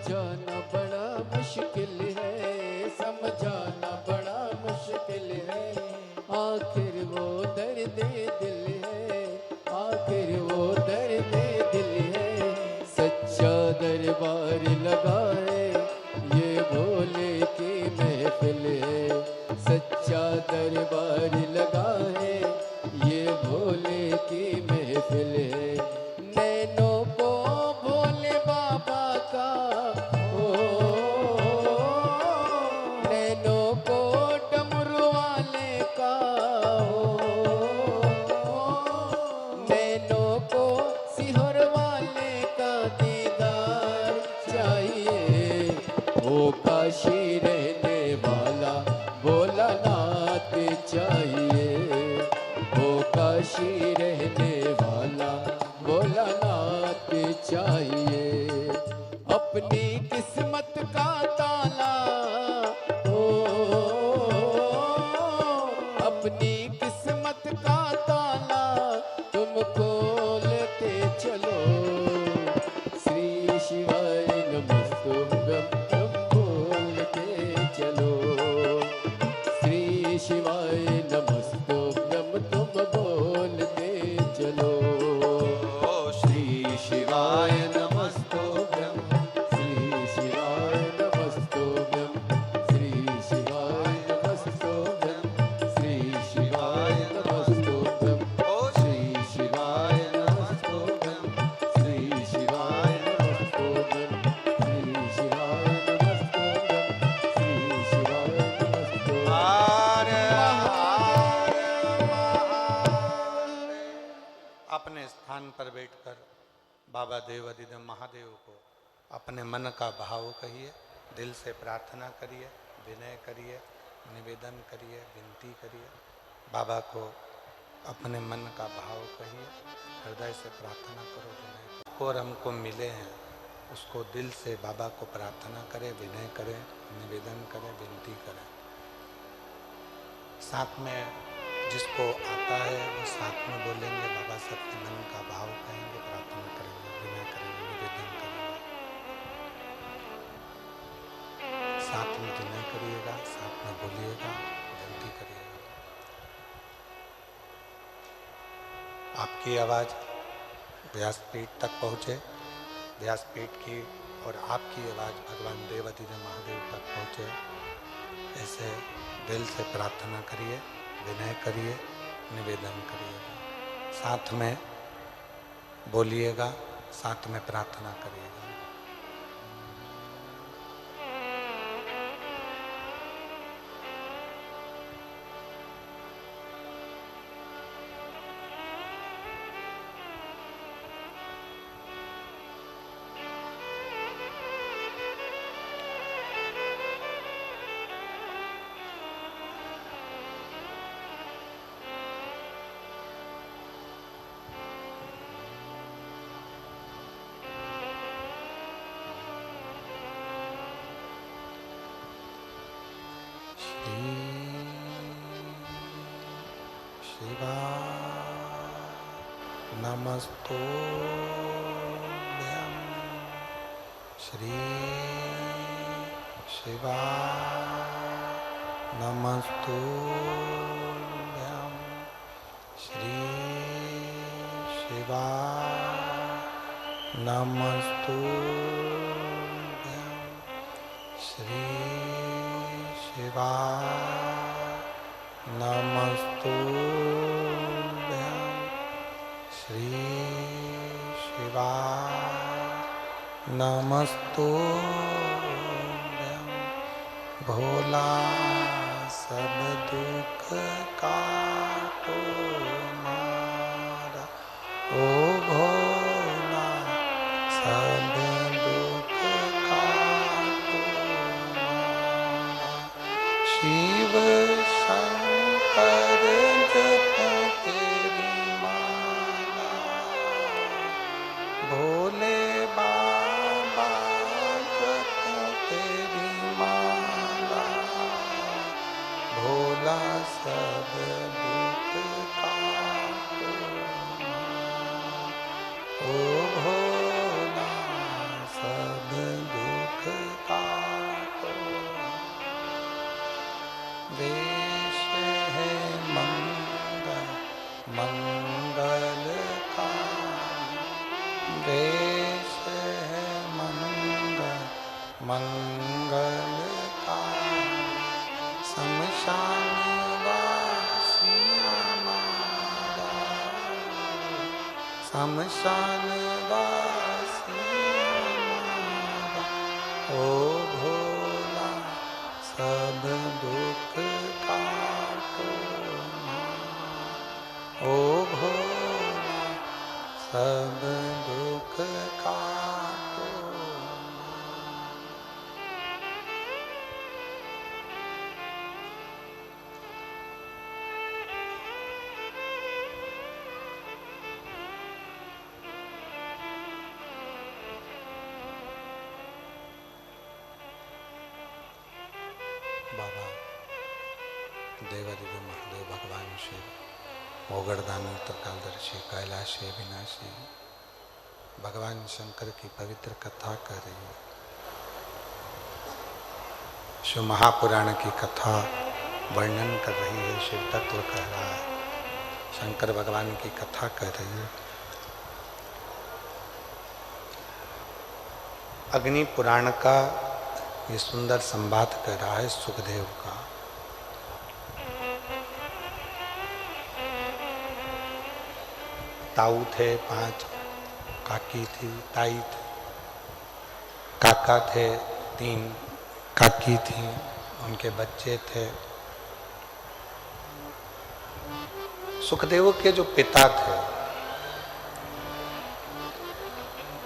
समझाना बड़ा मुश्किल है, समझाना बड़ा मुश्किल है। आखिर वो दर्द दिल है, आखिर वो दर्द दिल है। सच्चा दरबार लगाए ये भोले की महफिल है, सच्चा दरबार लगाए ये भोले की महफिल है। नैनों को भोले बाबा का ओ, नैनों को डमरू वाले का नैनों को सिहर वाले का दीदार चाहिए। ओ काशी रहने वाला भोलानाथ चाहिए, ओ काशी रहने वाला भोलानाथ चाहिए। अपनी किस्मत का ताला ओ, अपनी किस्मत का ताला तुम खोलते चलो। श्री शिवाय नमस्तुभ्यं बोलते चलो, श्री शिवाय नमस्तुभ्यं तुम बोलते चलो। श्री शिवाय नमस्तुभ्यं, श्री शिवाय नमस्तुभ्यं, श्री शिवाय नमस्तुभ्यं, श्री शिवाय नमस्तुभ्यं, श्री शिवाय नमस्तुभ्यं, श्री शिवाय नमस्तुभ्यं, श्री शिवाय नमस्तुभ्यं, श्री शिवाय अपने स्थान पर बैठकर बाबा देव अधिदेव महादेव को अपने मन का भाव कहिए, दिल से प्रार्थना करिए, विनय करिए, निवेदन करिए, विनती करिए। बाबा को अपने मन का भाव कहिए, हृदय से प्रार्थना करो, विनय करो। और हमको मिले हैं उसको दिल से बाबा को प्रार्थना करें, विनय करें, निवेदन करें, विनती करें। साथ में जिसको आता है वो साथ में बोलेंगे, बाबा से अपने मन का भाव कहेंगे, प्रार्थना करेंगे, विनय करेंगे, निवेदन करेंगे। साथ में विनय करिएगा, साथ में बोलिएगा, विनती करिएगा। आपकी आवाज़ व्यासपीठ तक पहुँचे, व्यासपीठ की और आपकी आवाज़ भगवान देव अधिदेव महादेव तक पहुँचे, ऐसे दिल से प्रार्थना करिए, विनय करिए, निवेदन करिएगा। साथ में बोलिएगा, साथ में प्रार्थना करिएगा। शिवा नमस्तुभ्यं, श्री शिवा नमस्तुभ्यं, श्री शिवा नमस्तुभ्यं, श्री शिवा नमस्तुभ्यं, श्री शिवा नमस्तुभ्यं। भोला सब दुख काटो मारा, ओ भोला सब दुख काटो मारा। शिव शंकर जपो तेरी माला, भोले बाबा जपो तेरी माला। भोला सब दुख काटो मारा, ओ भोला सब दुख मंगलकारी देश है मंगलकारी शमशान वासी हमारा शमशान वासी हमारा ओ भोला सब दुख काटो ओ भोला सब दुख काटो। बाबा देवादिदेव महादेव भगवान शिव मोगड़दानी त्रिकालदर्शी कैलाशी विनाशी भगवान शंकर की पवित्र कथा कर रही है। शिव महापुराण की कथा वर्णन कर रही है, शिव तत्व कह रहा है, शंकर भगवान की कथा कर रही है। अग्नि पुराण का ये सुंदर संवाद कर रहा है सुखदेव का। ताऊ थे 5, काकी थी, ताई थी, काका थे 3, काकी थी, उनके बच्चे थे। सुखदेव के जो पिता थे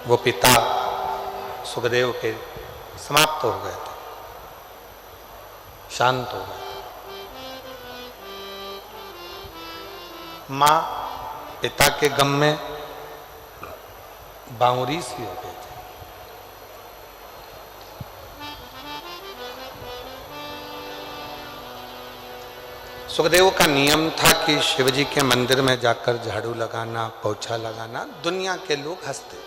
वो पिता सुखदेव के समाप्त हो गए थे, शांत हो गए थे। माँ पिता के गम में बावरी सी हो गए थे। सुखदेव का नियम था कि शिवजी के मंदिर में जाकर झाड़ू लगाना, पोछा लगाना। दुनिया के लोग हंसते,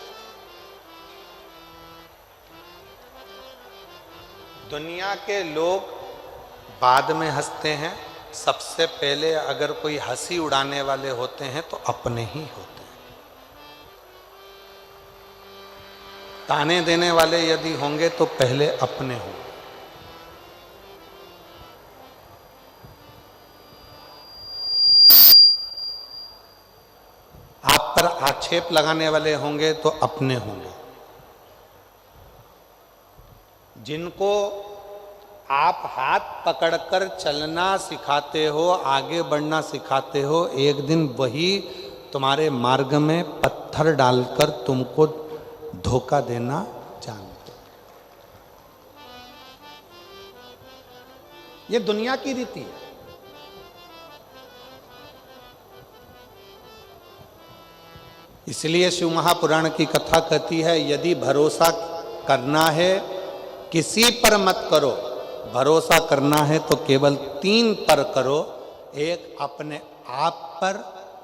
दुनिया के लोग बाद में हंसते हैं, सबसे पहले अगर कोई हंसी उड़ाने वाले होते हैं तो अपने ही होते हैं। ताने देने वाले यदि होंगे तो पहले अपने होंगे। आप पर आक्षेप लगाने वाले होंगे तो अपने होंगे। जिनको आप हाथ पकड़कर चलना सिखाते हो, आगे बढ़ना सिखाते हो, एक दिन वही तुम्हारे मार्ग में पत्थर डालकर तुमको धोखा देना जानते। ये दुनिया की रीति है। इसलिए शिव महापुराण की कथा कहती है, यदि भरोसा करना है किसी पर मत करो, भरोसा करना है तो केवल 3 पर करो। एक अपने आप पर,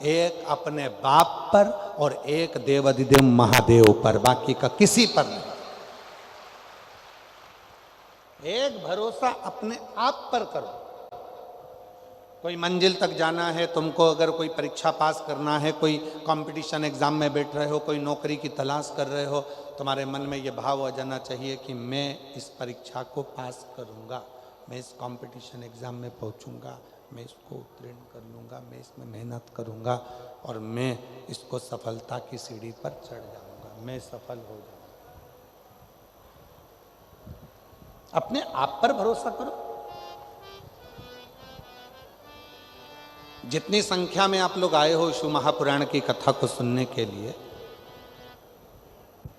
एक अपने बाप पर और एक देवादिदेव महादेव पर, बाकी का किसी पर नहीं। एक भरोसा अपने आप पर करो। कोई मंजिल तक जाना है तुमको, अगर कोई परीक्षा पास करना है, कोई कंपटीशन एग्जाम में बैठ रहे हो, कोई नौकरी की तलाश कर रहे हो, तुम्हारे मन में ये भाव आ जाना चाहिए कि मैं इस परीक्षा को पास करूंगा, मैं इस कंपटीशन एग्जाम में पहुंचूंगा, मैं इसको उत्तीर्ण कर लूंगा, मैं इसमें मेहनत करूंगा और मैं इसको सफलता की सीढ़ी पर चढ़ जाऊंगा, मैं सफल हो जाऊंगा। अपने आप पर भरोसा करो। जितनी संख्या में आप लोग आए हो शिव महापुराण की कथा को सुनने के लिए,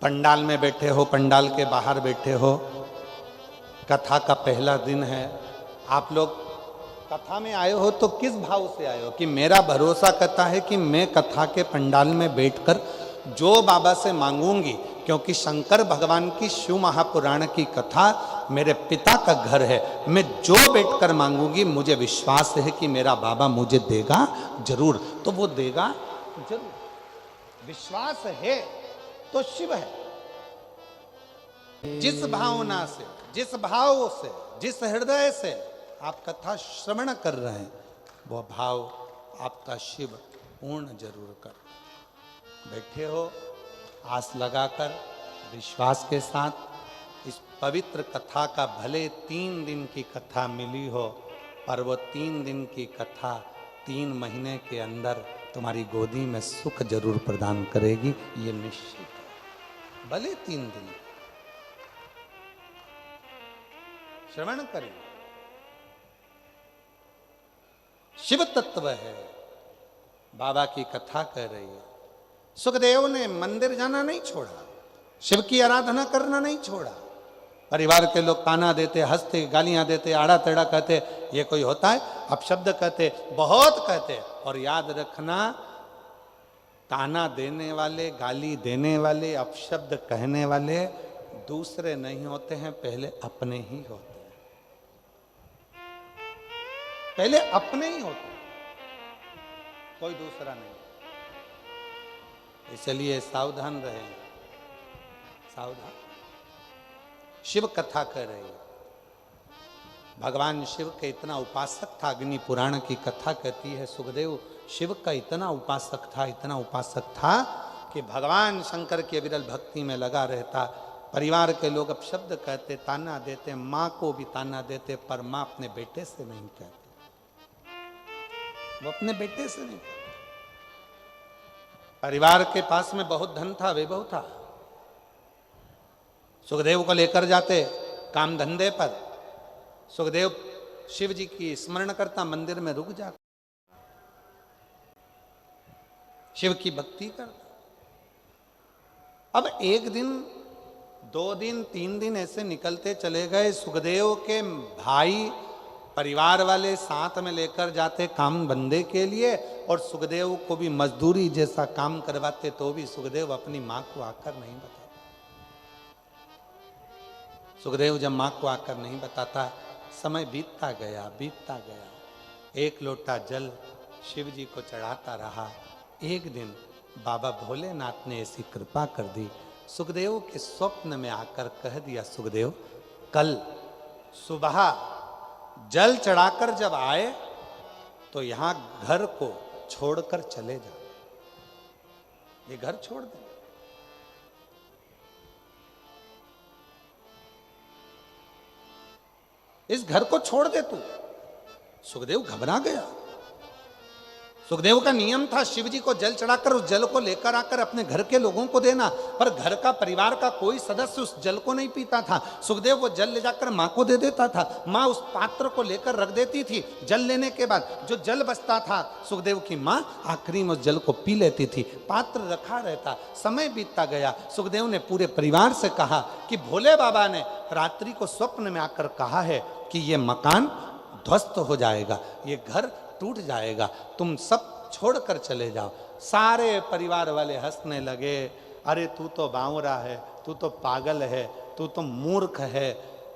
पंडाल में बैठे हो, पंडाल के बाहर बैठे हो, कथा का पहला दिन है, आप लोग कथा में आए हो तो किस भाव से आए हो? कि मेरा भरोसा करता है कि मैं कथा के पंडाल में बैठकर जो बाबा से मांगूंगी, क्योंकि शंकर भगवान की शिव महापुराण की कथा मेरे पिता का घर है, मैं जो बैठकर मांगूंगी मुझे विश्वास है कि मेरा बाबा मुझे देगा जरूर। तो वो देगा जरूर, विश्वास है तो शिव है। जिस भावना से, जिस भाव से, जिस हृदय से आप कथा श्रवण कर रहे हैं, वो भाव आपका शिव पूर्ण जरूर करो। बैठे हो आस लगाकर, विश्वास के साथ। इस पवित्र कथा का भले 3 दिन की कथा मिली हो, पर वो 3 दिन की कथा 3 महीने के अंदर तुम्हारी गोदी में सुख जरूर प्रदान करेगी, ये निश्चित है। भले 3 दिन श्रवण करिए। शिव तत्व है, बाबा की कथा कह रही है। सुखदेव ने मंदिर जाना नहीं छोड़ा, शिव की आराधना करना नहीं छोड़ा। परिवार के लोग ताना देते, हंसते, गालियां देते, आड़ा टेढ़ा कहते, ये कोई होता है? अपशब्द कहते, बहुत कहते। और याद रखना, ताना देने वाले, गाली देने वाले, अपशब्द कहने वाले दूसरे नहीं होते हैं, पहले अपने ही होते हैं। पहले अपने ही होते हैं, कोई दूसरा नहीं। इसलिए सावधान रहें, सावधान। शिव कथा कर रही है। भगवान शिव के इतना उपासक था, अग्नि पुराण की कथा कहती है, सुखदेव शिव का इतना उपासक था, इतना उपासक था कि भगवान शंकर की अविरल भक्ति में लगा रहता। परिवार के लोग अपशब्द कहते, ताना देते, माँ को भी ताना देते, पर माँ अपने बेटे से नहीं कहती, वो अपने बेटे से नहीं कहती। परिवार के पास में बहुत धन था, वैभव था। सुखदेव को लेकर जाते काम धंधे पर, सुखदेव शिव जी की स्मरण करता, मंदिर में रुक जाता, शिव की भक्ति करता। अब 1 दिन, 2 दिन, 3 दिन ऐसे निकलते चले गए। सुखदेव के भाई, परिवार वाले साथ में लेकर जाते काम बंदे के लिए, और सुखदेव को भी मजदूरी जैसा काम करवाते, तो भी सुखदेव अपनी मां को आकर नहीं बताते। सुखदेव जब मां को आकर नहीं बताता, समय बीतता गया, बीतता गया। 1 लोटा जल शिव जी को चढ़ाता रहा। एक दिन बाबा भोलेनाथ ने ऐसी कृपा कर दी, सुखदेव के स्वप्न में आकर कह दिया, सुखदेव कल सुबह जल चढ़ाकर जब आए तो यहां घर को छोड़कर चले जा, ये घर छोड़ दे। इस घर को छोड़ दे तू। सुखदेव घबरा गया। सुखदेव का नियम था शिव जी को जल चढ़ाकर उस जल को लेकर आकर अपने घर के लोगों को देना, पर घर का, परिवार का कोई सदस्य उस जल को नहीं पीता था। सुखदेव वो जल ले जाकर माँ को दे देता था, माँ उस पात्र को लेकर रख देती थी। जल लेने के बाद जो जल बचता था, सुखदेव की माँ आखिरी में उस जल को पी लेती थी, पात्र रखा रहता। समय बीतता गया। सुखदेव ने पूरे परिवार से कहा कि भोले बाबा ने रात्रि को स्वप्न में आकर कहा है कि ये मकान ध्वस्त हो जाएगा, ये घर टूट जाएगा, तुम सब छोड़कर चले जाओ। सारे परिवार वाले हंसने लगे, अरे तू तो बावरा है, तू तो पागल है, तू तो मूर्ख है,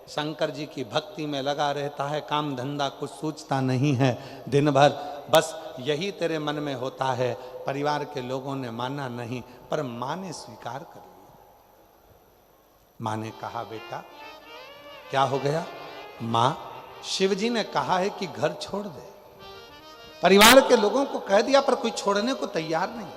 शंकर जी की भक्ति में लगा रहता है, काम धंधा कुछ सोचता नहीं है, दिन भर बस यही तेरे मन में होता है। परिवार के लोगों ने माना नहीं, पर माँ ने स्वीकार कर लिया। माँ ने कहा, बेटा क्या हो गया? माँ, शिव जी ने कहा है कि घर छोड़ दे। परिवार के लोगों को कह दिया, पर कोई छोड़ने को तैयार नहीं।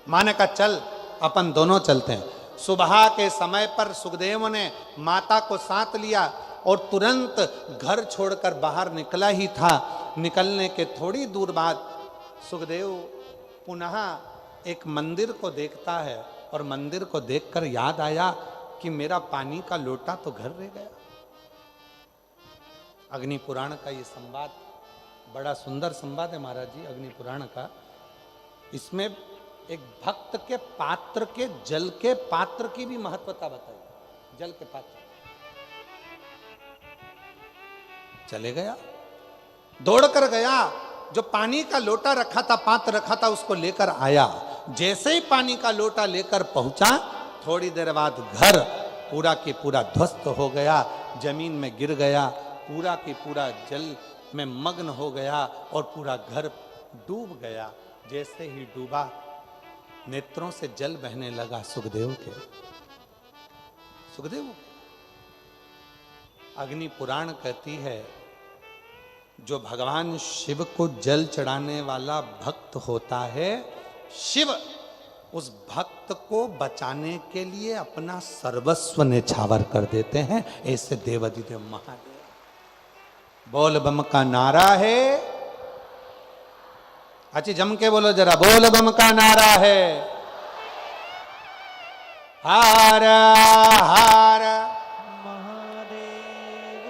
माँ ने कहा, चल अपन दोनों चलते हैं। सुबह के समय पर सुखदेव ने माता को साथ लिया और तुरंत घर छोड़कर बाहर निकला ही था। निकलने के थोड़ी दूर बाद सुखदेव पुनः एक मंदिर को देखता है, और मंदिर को देखकर याद आया कि मेरा पानी का लोटा तो घर रह गया। अग्नि पुराण का ये संवाद बड़ा सुंदर संवाद है महाराज जी, अग्नि पुराण का। इसमें एक भक्त के पात्र के, जल के पात्र की भी महत्वता बताई। जल के पात्र चले गया, दौड़ कर गया, जो पानी का लोटा रखा था, पात्र रखा था, उसको लेकर आया। जैसे ही पानी का लोटा लेकर पहुंचा, थोड़ी देर बाद घर पूरा की पूरा ध्वस्त हो गया, जमीन में गिर गया, पूरा की पूरा जल में मग्न हो गया और पूरा घर डूब गया। जैसे ही डूबा, नेत्रों से जल बहने लगा सुखदेव के। सुखदेव, अग्नि पुराण कहती है जो भगवान शिव को जल चढ़ाने वाला भक्त होता है, शिव उस भक्त को बचाने के लिए अपना सर्वस्व निछावर कर देते हैं। ऐसे देवाधिदेव महादेव। बोल बम का नारा है, अच्छी जम के बोलो जरा, बोल बम का नारा है, हार हार महादेव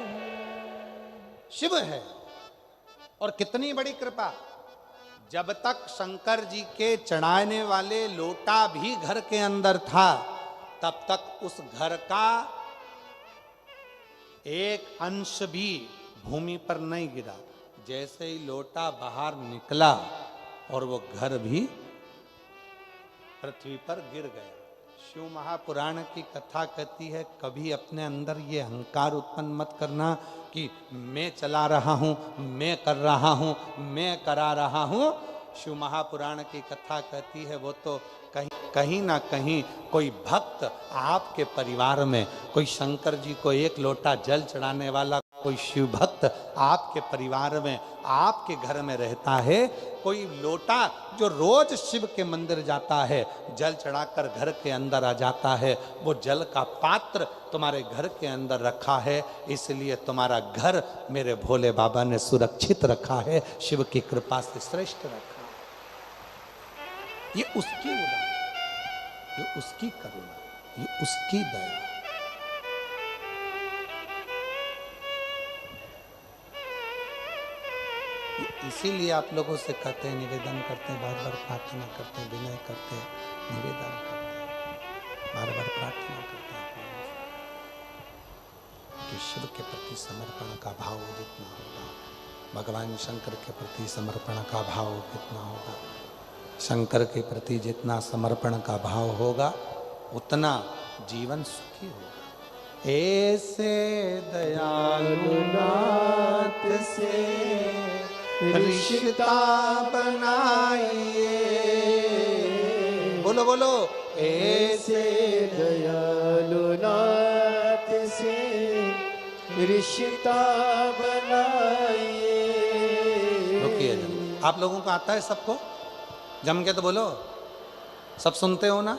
शिव है। और कितनी बड़ी कृपा, जब तक शंकर जी के चढ़ाने वाले लोटा भी घर के अंदर था, तब तक उस घर का एक अंश भी भूमि पर नहीं गिरा। जैसे ही लोटा बाहर निकला और वो घर भी पृथ्वी पर गिर गया। शिव महापुराण की कथा कहती है, कभी अपने अंदर ये अहंकार उत्पन्न मत करना कि मैं चला रहा हूं, मैं कर रहा हूं, मैं करा रहा हूं। शिव महापुराण की कथा कहती है, वो तो कहीं ना कहीं कोई भक्त आपके परिवार में, कोई शंकर जी को एक लोटा जल चढ़ाने वाला कोई शिव भक्त आपके परिवार में, आपके घर में रहता है। कोई लोटा जो रोज शिव के मंदिर जाता है, जल चढ़ाकर घर के अंदर आ जाता है, वो जल का पात्र तुम्हारे घर के अंदर रखा है। इसलिए तुम्हारा घर मेरे भोले बाबा ने सुरक्षित रखा है, शिव की कृपा से श्रेष्ठ रखा। ये उसकी उदाहरण, ये उसकी करुणा, ये उसकी दया। इसीलिए आप लोगों से कहते हैं, निवेदन करते हैं, बार बार प्रार्थना करते हैं, विनय करते हैं, निवेदन करते हैं, बार बार प्रार्थना करते हैं कि शिव के प्रति समर्पण का भाव जितना होगा, भगवान शंकर के प्रति समर्पण का भाव जितना होगा, शंकर के प्रति जितना समर्पण का भाव होगा, उतना जीवन सुखी होगा। ऐसे दयालु नाथ से रिश्ता बनाइए, बोलो बोलो, ऐसे दयालु नाथ से रिश्ता बनाइए। रुकिए, आप लोगों को आता है सबको? जम के तो बोलो, सब सुनते हो ना?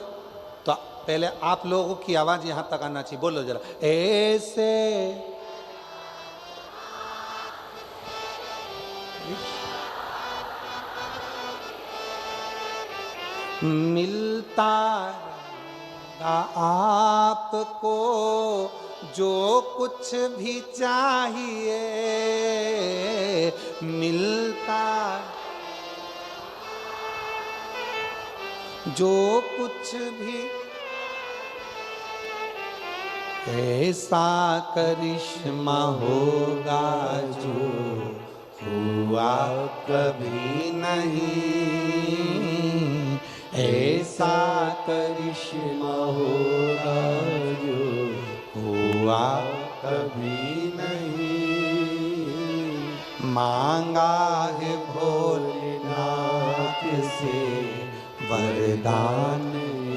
तो पहले आप लोगों की आवाज यहां तक आना चाहिए। बोलो जरा, ऐसे मिलता आपको जो कुछ भी चाहिए, मिलता जो कुछ भी, ऐसा करिश्मा होगा जो हुआ कभी नहीं, ऐसा करिश्मा होगा जो हुआ कभी नहीं। मांगा है भोलेनाथ से वरदान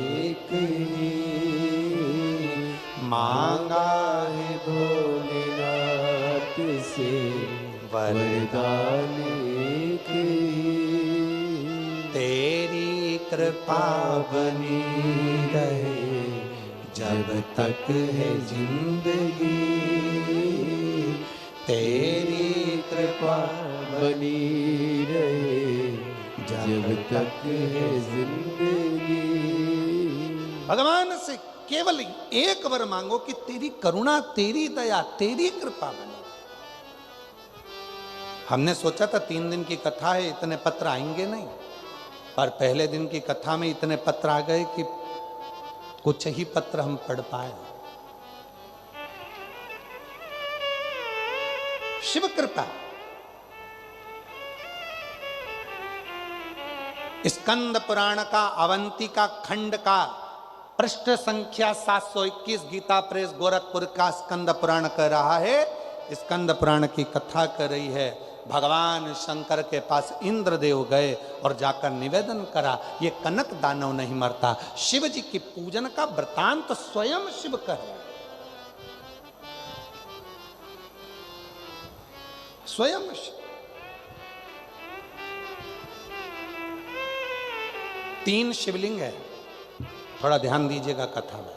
एक ही, मांगा है भोलेनाथ से वरदान एक ही। तेरी कृपा बनी रहे जब तक है जिंदगी, तेरी कृपा बनी रहे जब तक है जिंदगी। भगवान से केवल एक वर मांगो कि तेरी करुणा, तेरी दया, तेरी कृपा बने। हमने सोचा था 3 दिन की कथा है, इतने पत्र आएंगे नहीं, पर पहले दिन की कथा में इतने पत्र आ गए कि कुछ ही पत्र हम पढ़ पाए। शिव कृपा। स्कंद पुराण का अवंतिका खंड का पृष्ठ संख्या 721 गीता प्रेस गोरखपुर का स्कंद पुराण कह रहा है। स्कंद पुराण की कथा कर रही है, भगवान शंकर के पास इंद्रदेव गए और जाकर निवेदन करा, ये कनक दानव नहीं मरता। शिव जी की पूजन का वृतांत तो स्वयं शिव कह रहे, स्वयं शिव। 3 शिवलिंग है। थोड़ा ध्यान दीजिएगा कथा में।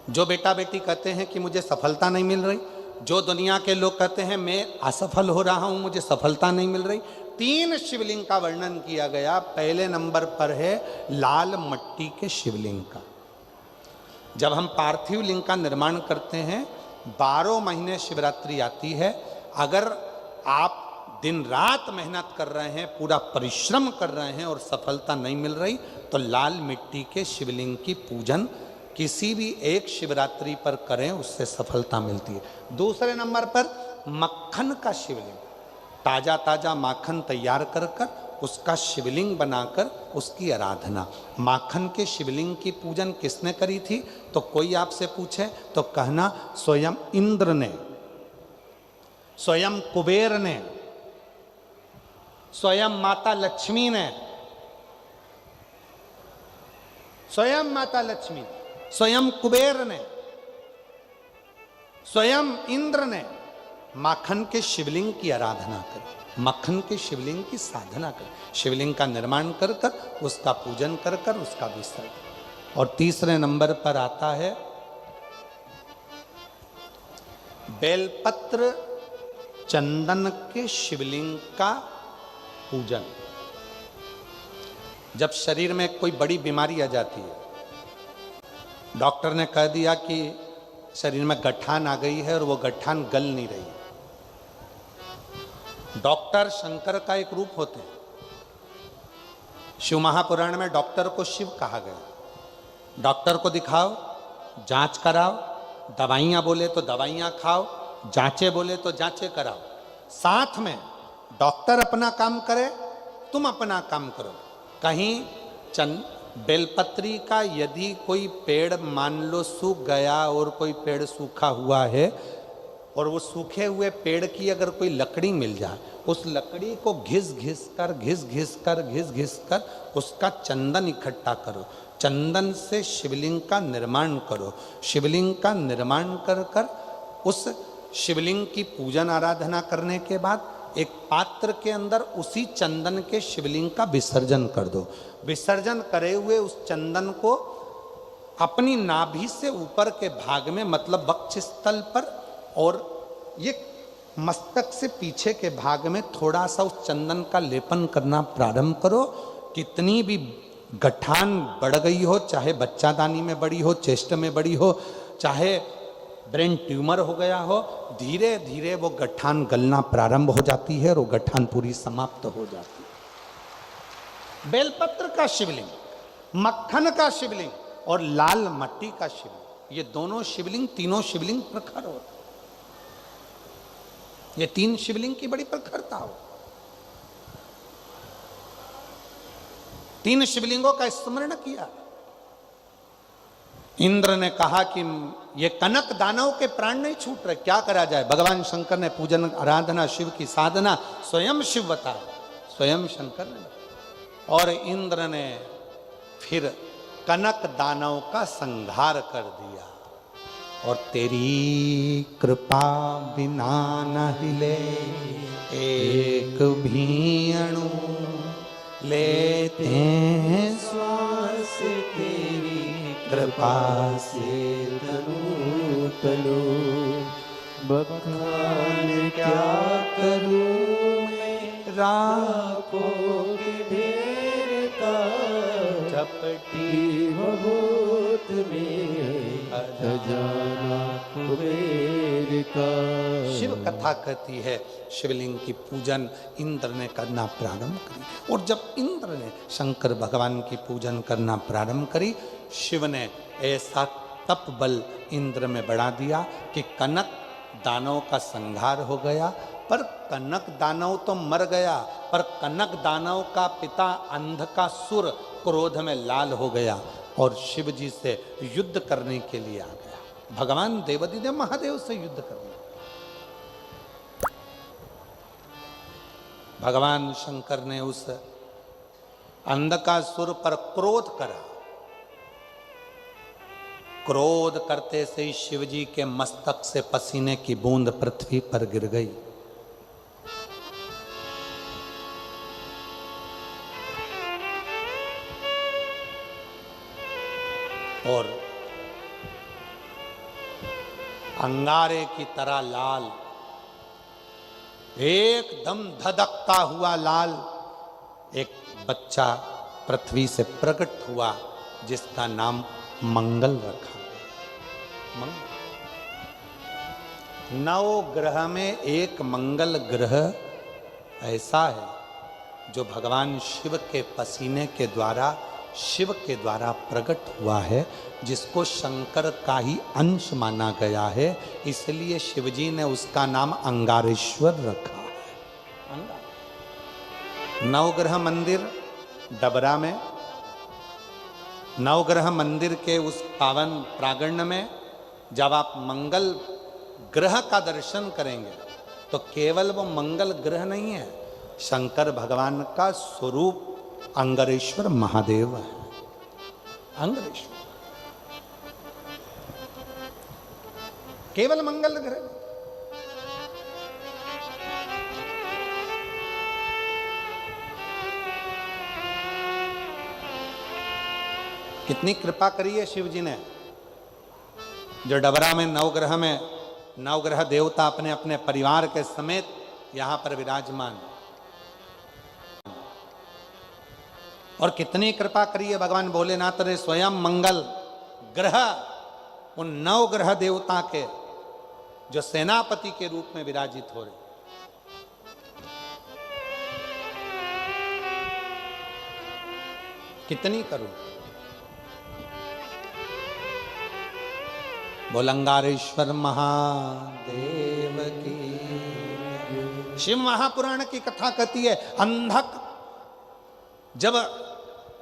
जो बेटा बेटी कहते हैं कि मुझे सफलता नहीं मिल रही, जो दुनिया के लोग कहते हैं मैं असफल हो रहा हूं, मुझे सफलता नहीं मिल रही, 3 शिवलिंग का वर्णन किया गया। पहले नंबर पर है लाल मट्टी के शिवलिंग का। जब हम पार्थिव लिंग का निर्माण करते हैं, 12 महीने शिवरात्रि आती है। अगर आप दिन रात मेहनत कर रहे हैं, पूरा परिश्रम कर रहे हैं और सफलता नहीं मिल रही, तो लाल मिट्टी के शिवलिंग की पूजन किसी भी एक शिवरात्रि पर करें, उससे सफलता मिलती है। दूसरे नंबर पर मक्खन का शिवलिंग, ताजा ताजा माखन तैयार कर कर उसका शिवलिंग बनाकर उसकी आराधना। माखन के शिवलिंग की पूजन किसने करी थी? तो कोई आपसे पूछे तो कहना स्वयं इंद्र ने, स्वयं कुबेर ने, स्वयं माता लक्ष्मी ने, स्वयं माता लक्ष्मी, स्वयं कुबेर ने, स्वयं इंद्र ने माखन के शिवलिंग की आराधना करी, मक्खन के शिवलिंग की साधना करी, शिवलिंग का निर्माण कर कर उसका पूजन कर कर उसका विसर्जन। और तीसरे नंबर पर आता है बेलपत्र चंदन के शिवलिंग का पूजन। जब शरीर में कोई बड़ी बीमारी आ जाती है, डॉक्टर ने कह दिया कि शरीर में गठान आ गई है और वो गठान गल नहीं रही, डॉक्टर शंकर का एक रूप होते हैं। शिव महापुराण में डॉक्टर को शिव कहा गया। डॉक्टर को दिखाओ, जांच कराओ, दवाइयां बोले तो दवाइयां खाओ, जांचे बोले तो जांचे कराओ। साथ में डॉक्टर अपना काम करे, तुम अपना काम करो। कहीं बेलपत्री का यदि कोई पेड़ मान लो सूख गया और कोई पेड़ सूखा हुआ है, और वो सूखे हुए पेड़ की अगर कोई लकड़ी मिल जाए, उस लकड़ी को घिस घिस कर उसका चंदन इकट्ठा करो, चंदन से शिवलिंग का निर्माण करो, शिवलिंग का निर्माण कर कर उस शिवलिंग की पूजन आराधना करने के बाद एक पात्र के अंदर उसी चंदन के शिवलिंग का विसर्जन कर दो। विसर्जन करे हुए उस चंदन को अपनी नाभि से ऊपर के भाग में, मतलब वक्ष स्थल पर और ये मस्तक से पीछे के भाग में थोड़ा सा उस चंदन का लेपन करना प्रारंभ करो। कितनी भी गठान बढ़ गई हो, चाहे बच्चादानी में बड़ी हो, चेस्ट में बड़ी हो, चाहे ब्रेन ट्यूमर हो गया हो, धीरे धीरे वो गठान गलना प्रारंभ हो जाती है और वो गठान पूरी समाप्त हो जाती है। बेलपत्र का शिवलिंग, मक्खन का शिवलिंग और लाल मट्टी का शिवलिंग, ये दोनों शिवलिंग, तीनों शिवलिंग प्रखर होते। ये 3 शिवलिंग की बड़ी प्रखरता हो। 3 शिवलिंगों का स्मरण किया। इंद्र ने कहा कि ये कनक दानव के प्राण नहीं छूट रहे, क्या करा जाए। भगवान शंकर ने पूजन आराधना शिव की साधना स्वयं शिव बताया, स्वयं शंकर ने। और इंद्र ने फिर कनक दानव का संहार कर दिया। और तेरी कृपा बिना न हिले एक भी अणु, लेते हैं श्वास तेरी कृपा से तनु तनु। बखान क्या करूं मैं राखों के ढेर का, चपटी बहुत में खजाना कुबेर का। शिव कथा कहती है शिवलिंग की पूजन इंद्र ने करना प्रारंभ करी। और जब इंद्र ने शंकर भगवान की पूजन करना प्रारंभ करी, शिव ने ऐसा तप बल इंद्र में बढ़ा दिया कि कनक दानव का संहार हो गया। पर कनक दानव तो मर गया, पर कनक दानव का पिता अंधकासुर क्रोध में लाल हो गया और शिव जी से युद्ध करने के लिए आ गया। भगवान देवादिदेव महादेव से युद्ध करने। भगवान शंकर ने उस अंधकासुर पर क्रोध करा। क्रोध करते से शिव जी के मस्तक से पसीने की बूंद पृथ्वी पर गिर गई। और अंगारे की तरह लाल, एकदम धधकता हुआ लाल एक बच्चा पृथ्वी से प्रकट हुआ, जिसका नाम मंगल रखा। मंगल, नौ ग्रह में एक मंगल ग्रह ऐसा है जो भगवान शिव के पसीने के द्वारा, शिव के द्वारा प्रकट हुआ है, जिसको शंकर का ही अंश माना गया है। इसलिए शिवजी ने उसका नाम अंगारेश्वर रखा है। नवग्रह मंदिर डबरा में, नवग्रह मंदिर के उस पावन प्रांगण में जब आप मंगल ग्रह का दर्शन करेंगे तो केवल वो मंगल ग्रह नहीं है, शंकर भगवान का स्वरूप अंगारेश्वर महादेव है। अंगारेश्वर केवल मंगल ग्रह। कितनी कृपा करी है शिव जी ने, जो डबरा में नवग्रह में नवग्रह देवता अपने अपने परिवार के समेत यहां पर विराजमान, और कितनी कृपा करी है भगवान भोलेनाथ ने स्वयं मंगल ग्रह उन नवग्रह देवता के जो सेनापति के रूप में विराजित हो रहे। कितनी करूं बोलंगारेश्वर महादेव की। शिव महापुराण की कथा कहती है, अंधक जब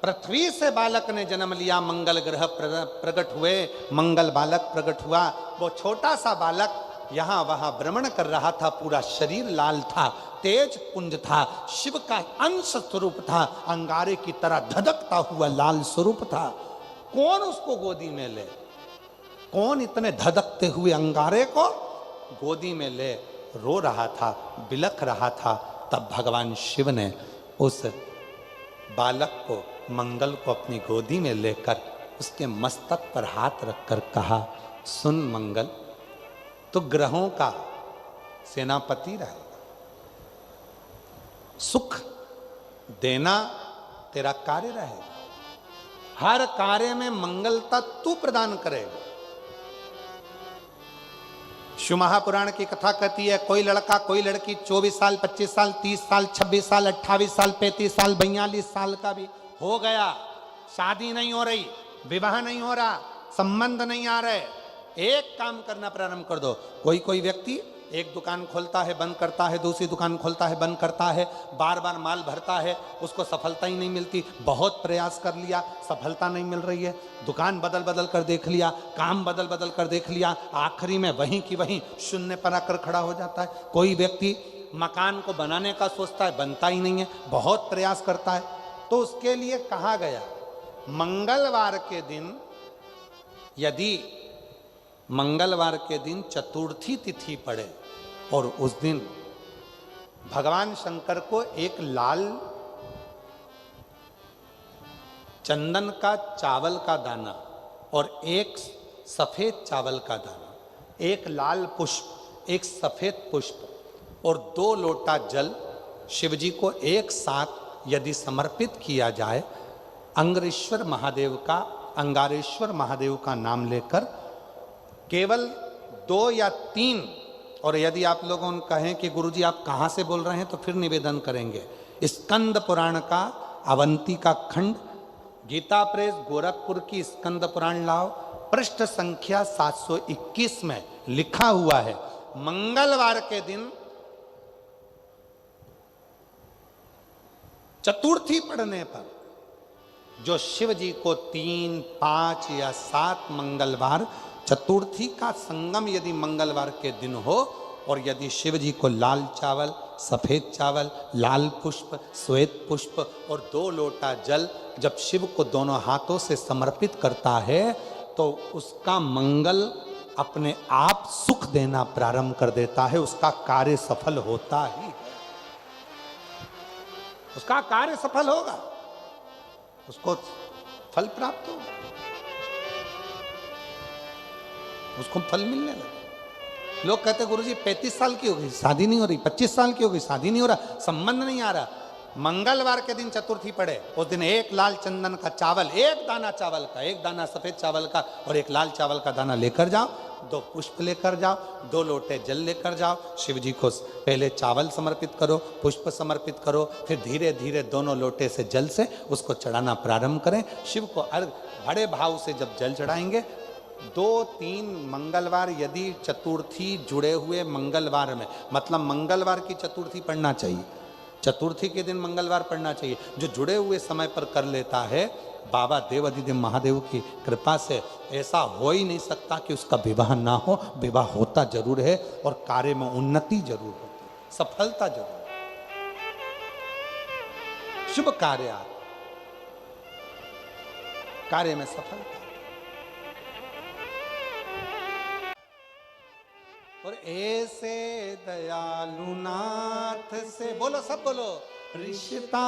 पृथ्वी से बालक ने जन्म लिया, मंगल ग्रह प्रकट हुए, मंगल बालक प्रकट हुआ। वो छोटा सा बालक यहां वहां भ्रमण कर रहा था, पूरा शरीर लाल था, तेज पुंज था, शिव का अंश स्वरूप था, अंगारे की तरह धधकता हुआ लाल स्वरूप था। कौन उसको गोदी में ले, कौन इतने धधकते हुए अंगारे को गोदी में ले रो रहा था, बिलख रहा था। तब भगवान शिव ने उस बालक को, मंगल को अपनी गोदी में लेकर उसके मस्तक पर हाथ रखकर कहा, सुन मंगल, तो ग्रहों का सेनापति रहेगा, सुख देना तेरा कार्य रहेगा, हर कार्य में मंगलता तू प्रदान करेगा। शिव महापुराण की कथा कहती है, कोई लड़का कोई लड़की 24 साल 25 साल 30 साल 26 साल 28 साल 35 साल 42 साल का भी हो गया, शादी नहीं हो रही, विवाह नहीं हो रहा, संबंध नहीं आ रहे, एक काम करना प्रारंभ कर दो। कोई व्यक्ति एक दुकान खोलता है बंद करता है, दूसरी दुकान खोलता है बंद करता है, बार बार माल भरता है, उसको सफलता ही नहीं मिलती, बहुत प्रयास कर लिया, सफलता नहीं मिल रही है, दुकान बदल बदल कर देख लिया, काम बदल बदल कर देख लिया, आखिरी में वहीं की वहीं शून्य पर आकर खड़ा हो जाता है। कोई व्यक्ति मकान को बनाने का सोचता है, बनता ही नहीं है, बहुत प्रयास करता है। तो उसके लिए कहा गया, मंगलवार के दिन, यदि मंगलवार के दिन चतुर्थी तिथि पड़े और उस दिन भगवान शंकर को एक लाल चंदन का चावल का दाना और एक सफेद चावल का दाना, एक लाल पुष्प, एक सफेद पुष्प और 2 लोटा जल शिवजी को एक साथ यदि समर्पित किया जाए, अंगारेश्वर महादेव का नाम लेकर केवल 2 या 3, और यदि आप लोगों कहें कि गुरुजी आप कहाँ से बोल रहे हैं तो फिर निवेदन करेंगे, स्कंद पुराण का अवंती का खंड, गीता प्रेस गोरखपुर की स्कंद पुराण लाओ, पृष्ठ संख्या 721 में लिखा हुआ है, मंगलवार के दिन चतुर्थी पढ़ने पर जो शिव जी को 3, 5 या 7 मंगलवार चतुर्थी का संगम यदि मंगलवार के दिन हो, और यदि शिव जी को लाल चावल, सफेद चावल, लाल पुष्प, श्वेत पुष्प और 2 लोटा जल जब शिव को दोनों हाथों से समर्पित करता है तो उसका मंगल अपने आप सुख देना प्रारंभ कर देता है, उसका कार्य सफल होता ही है, उसका कार्य सफल होगा, उसको फल प्राप्त होगा। उसको फल मिलने लगे। लोग कहते गुरुजी 35 साल की हो गई शादी नहीं हो रही, 25 साल की हो गई शादी नहीं हो रहा, संबंध नहीं आ रहा। मंगलवार के दिन चतुर्थी पड़े, उस दिन एक लाल चंदन का चावल, एक दाना चावल का, एक दाना सफेद चावल का और एक लाल चावल का दाना लेकर जाओ, 2 पुष्प लेकर जाओ, 2 लोटे जल लेकर जाओ, शिव जी को पहले चावल समर्पित करो, पुष्प समर्पित करो, फिर धीरे धीरे दोनों लोटे से जल से उसको चढ़ाना प्रारंभ करें। शिव को अर्घ बड़े भाव से जब जल चढ़ाएंगे, 2-3 मंगलवार, यदि चतुर्थी जुड़े हुए मंगलवार में, मतलब मंगलवार की चतुर्थी पढ़ना चाहिए, चतुर्थी के दिन मंगलवार पढ़ना चाहिए। जो जुड़े हुए समय पर कर लेता है, बाबा देव अधिदेव महादेव की कृपा से ऐसा हो ही नहीं सकता कि उसका विवाह ना हो। विवाह होता जरूर है और कार्य में उन्नति जरूर होती, सफलता जरूर। शुभ कार्य में सफलता। और ऐसे दयालु नाथ से, बोलो सब बोलो, रिश्ता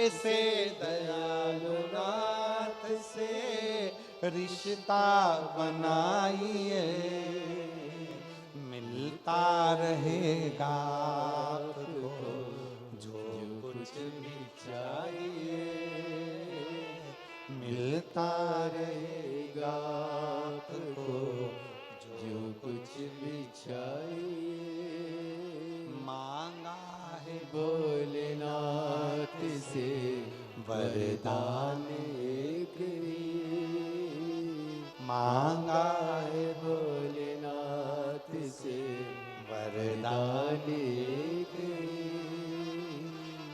ऐसे दयालु नाथ से रिश्ता बनाइए, मिलता रहेगा आपको जो कुछ भी चाहिए, मिलता रहेगा आपको जो कुछ भी चाहिए। मांगा है भोलेनाथ से वरदान एक ही, मांगा है भोलेनाथ से वरदान एक ही।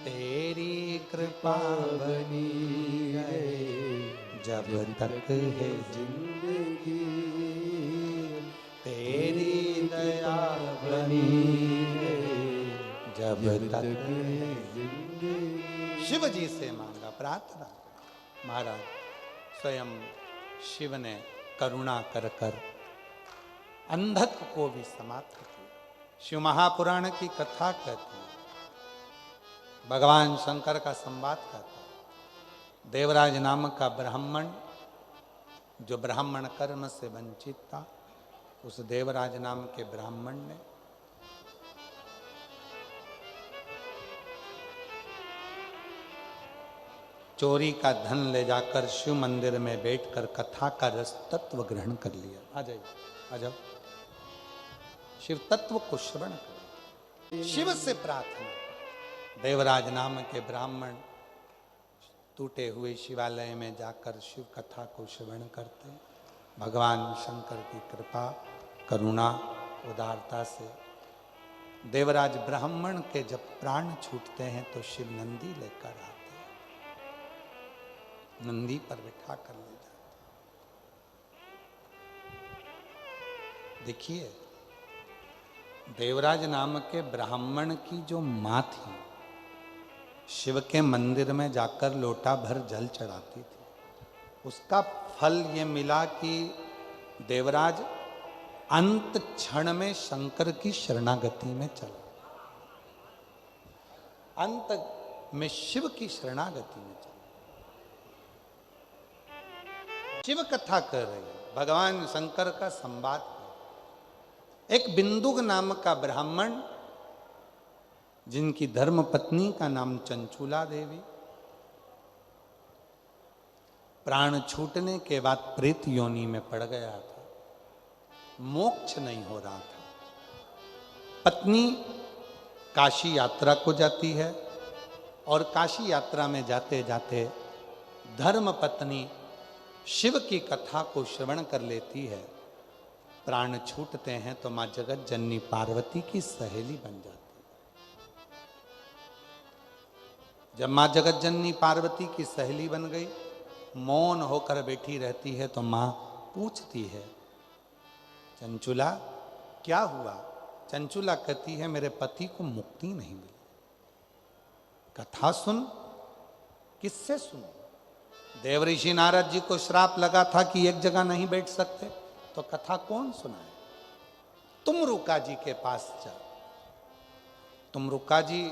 तेरी कृपा बनी रहे जब तक है जिंदगी, तेरी दया बनी रहे जब तक है जिंदगी। शिव जी से मांगा प्रार्थना। महाराज स्वयं शिव ने करुणा कर कर अंधत्व को भी समाप्त किया। शिव महापुराण की कथा कहती है, भगवान शंकर का संवाद कहता है। देवराज नाम का ब्राह्मण, जो ब्राह्मण कर्म से वंचित था, उस देवराज नाम के ब्राह्मण ने चोरी का धन ले जाकर शिव मंदिर में बैठकर कथा का रस तत्व ग्रहण कर लिया। आ जाइए, आ जाओ, शिव तत्व को श्रवण करो। शिव से प्रार्थना। देवराज नाम के ब्राह्मण टूटे हुए शिवालय में जाकर शिव कथा को श्रवण करते। भगवान शंकर की कृपा, करुणा, उदारता से देवराज ब्राह्मण के जब प्राण छूटते हैं तो शिव नंदी लेकर आते, नंदी पर बिठा कर ले जाते। देखिए, देवराज नाम के ब्राह्मण की जो मां थी, शिव के मंदिर में जाकर लोटा भर जल चढ़ाती थी। उसका फल ये मिला कि देवराज अंत क्षण में शंकर की शरणागति में चला, अंत में शिव की शरणागति में चला। शिव कथा कर रही है, भगवान शंकर का संवाद कर। एक बिंदुक नाम का ब्राह्मण, जिनकी धर्म पत्नी का नाम चंचूला देवी, प्राण छूटने के बाद प्रेत योनि में पड़ गया था, मोक्ष नहीं हो रहा था। पत्नी काशी यात्रा को जाती है और काशी यात्रा में जाते जाते धर्म पत्नी शिव की कथा को श्रवण कर लेती है। प्राण छूटते हैं तो मां जगत जननी पार्वती की सहेली बन जाती है। जब मां जगत जननी पार्वती की सहेली बन गई, मौन होकर बैठी रहती है तो मां पूछती है, चंचुला क्या हुआ? चंचुला कहती है, मेरे पति को मुक्ति नहीं मिली। कथा सुन। किससे सुन? देवऋषि नारद जी को श्राप लगा था कि एक जगह नहीं बैठ सकते, तो कथा कौन सुनाए? तुम रुका जी के पास जा। तुम रुका जी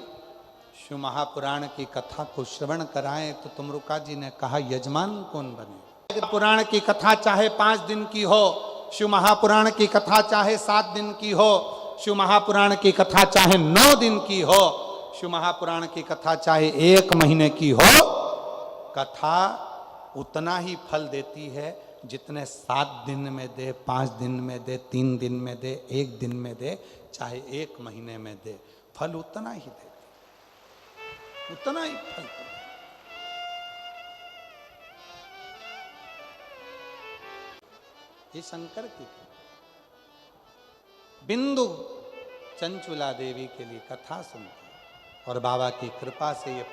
शिव महापुराण की कथा को श्रवण कराएं तो तुम रुका जी ने कहा, यजमान कौन बने? पुराण की कथा चाहे 5 दिन की हो, शिव महापुराण की कथा चाहे 7 दिन की हो, शिव महापुराण की कथा चाहे 9 दिन की हो, शिव महापुराण की कथा चाहे 1 महीने की हो, कथा उतना ही फल देती है जितने 7 दिन में दे, 5 दिन में दे, 3 दिन में दे, 1 दिन में दे, चाहे 1 महीने में दे, फल उतना ही देती, उतना ही फल देती। ये शंकर की बिंदु चंचुला देवी के लिए कथा सुनते और बाबा की कृपा से ये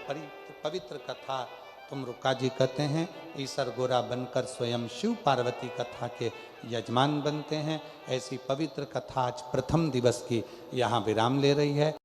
पवित्र कथा तुमरुका जी कहते हैं ईसर गोरा बनकर स्वयं शिव पार्वती कथा के यजमान बनते हैं। ऐसी पवित्र कथा आज प्रथम दिवस की यहाँ विराम ले रही है।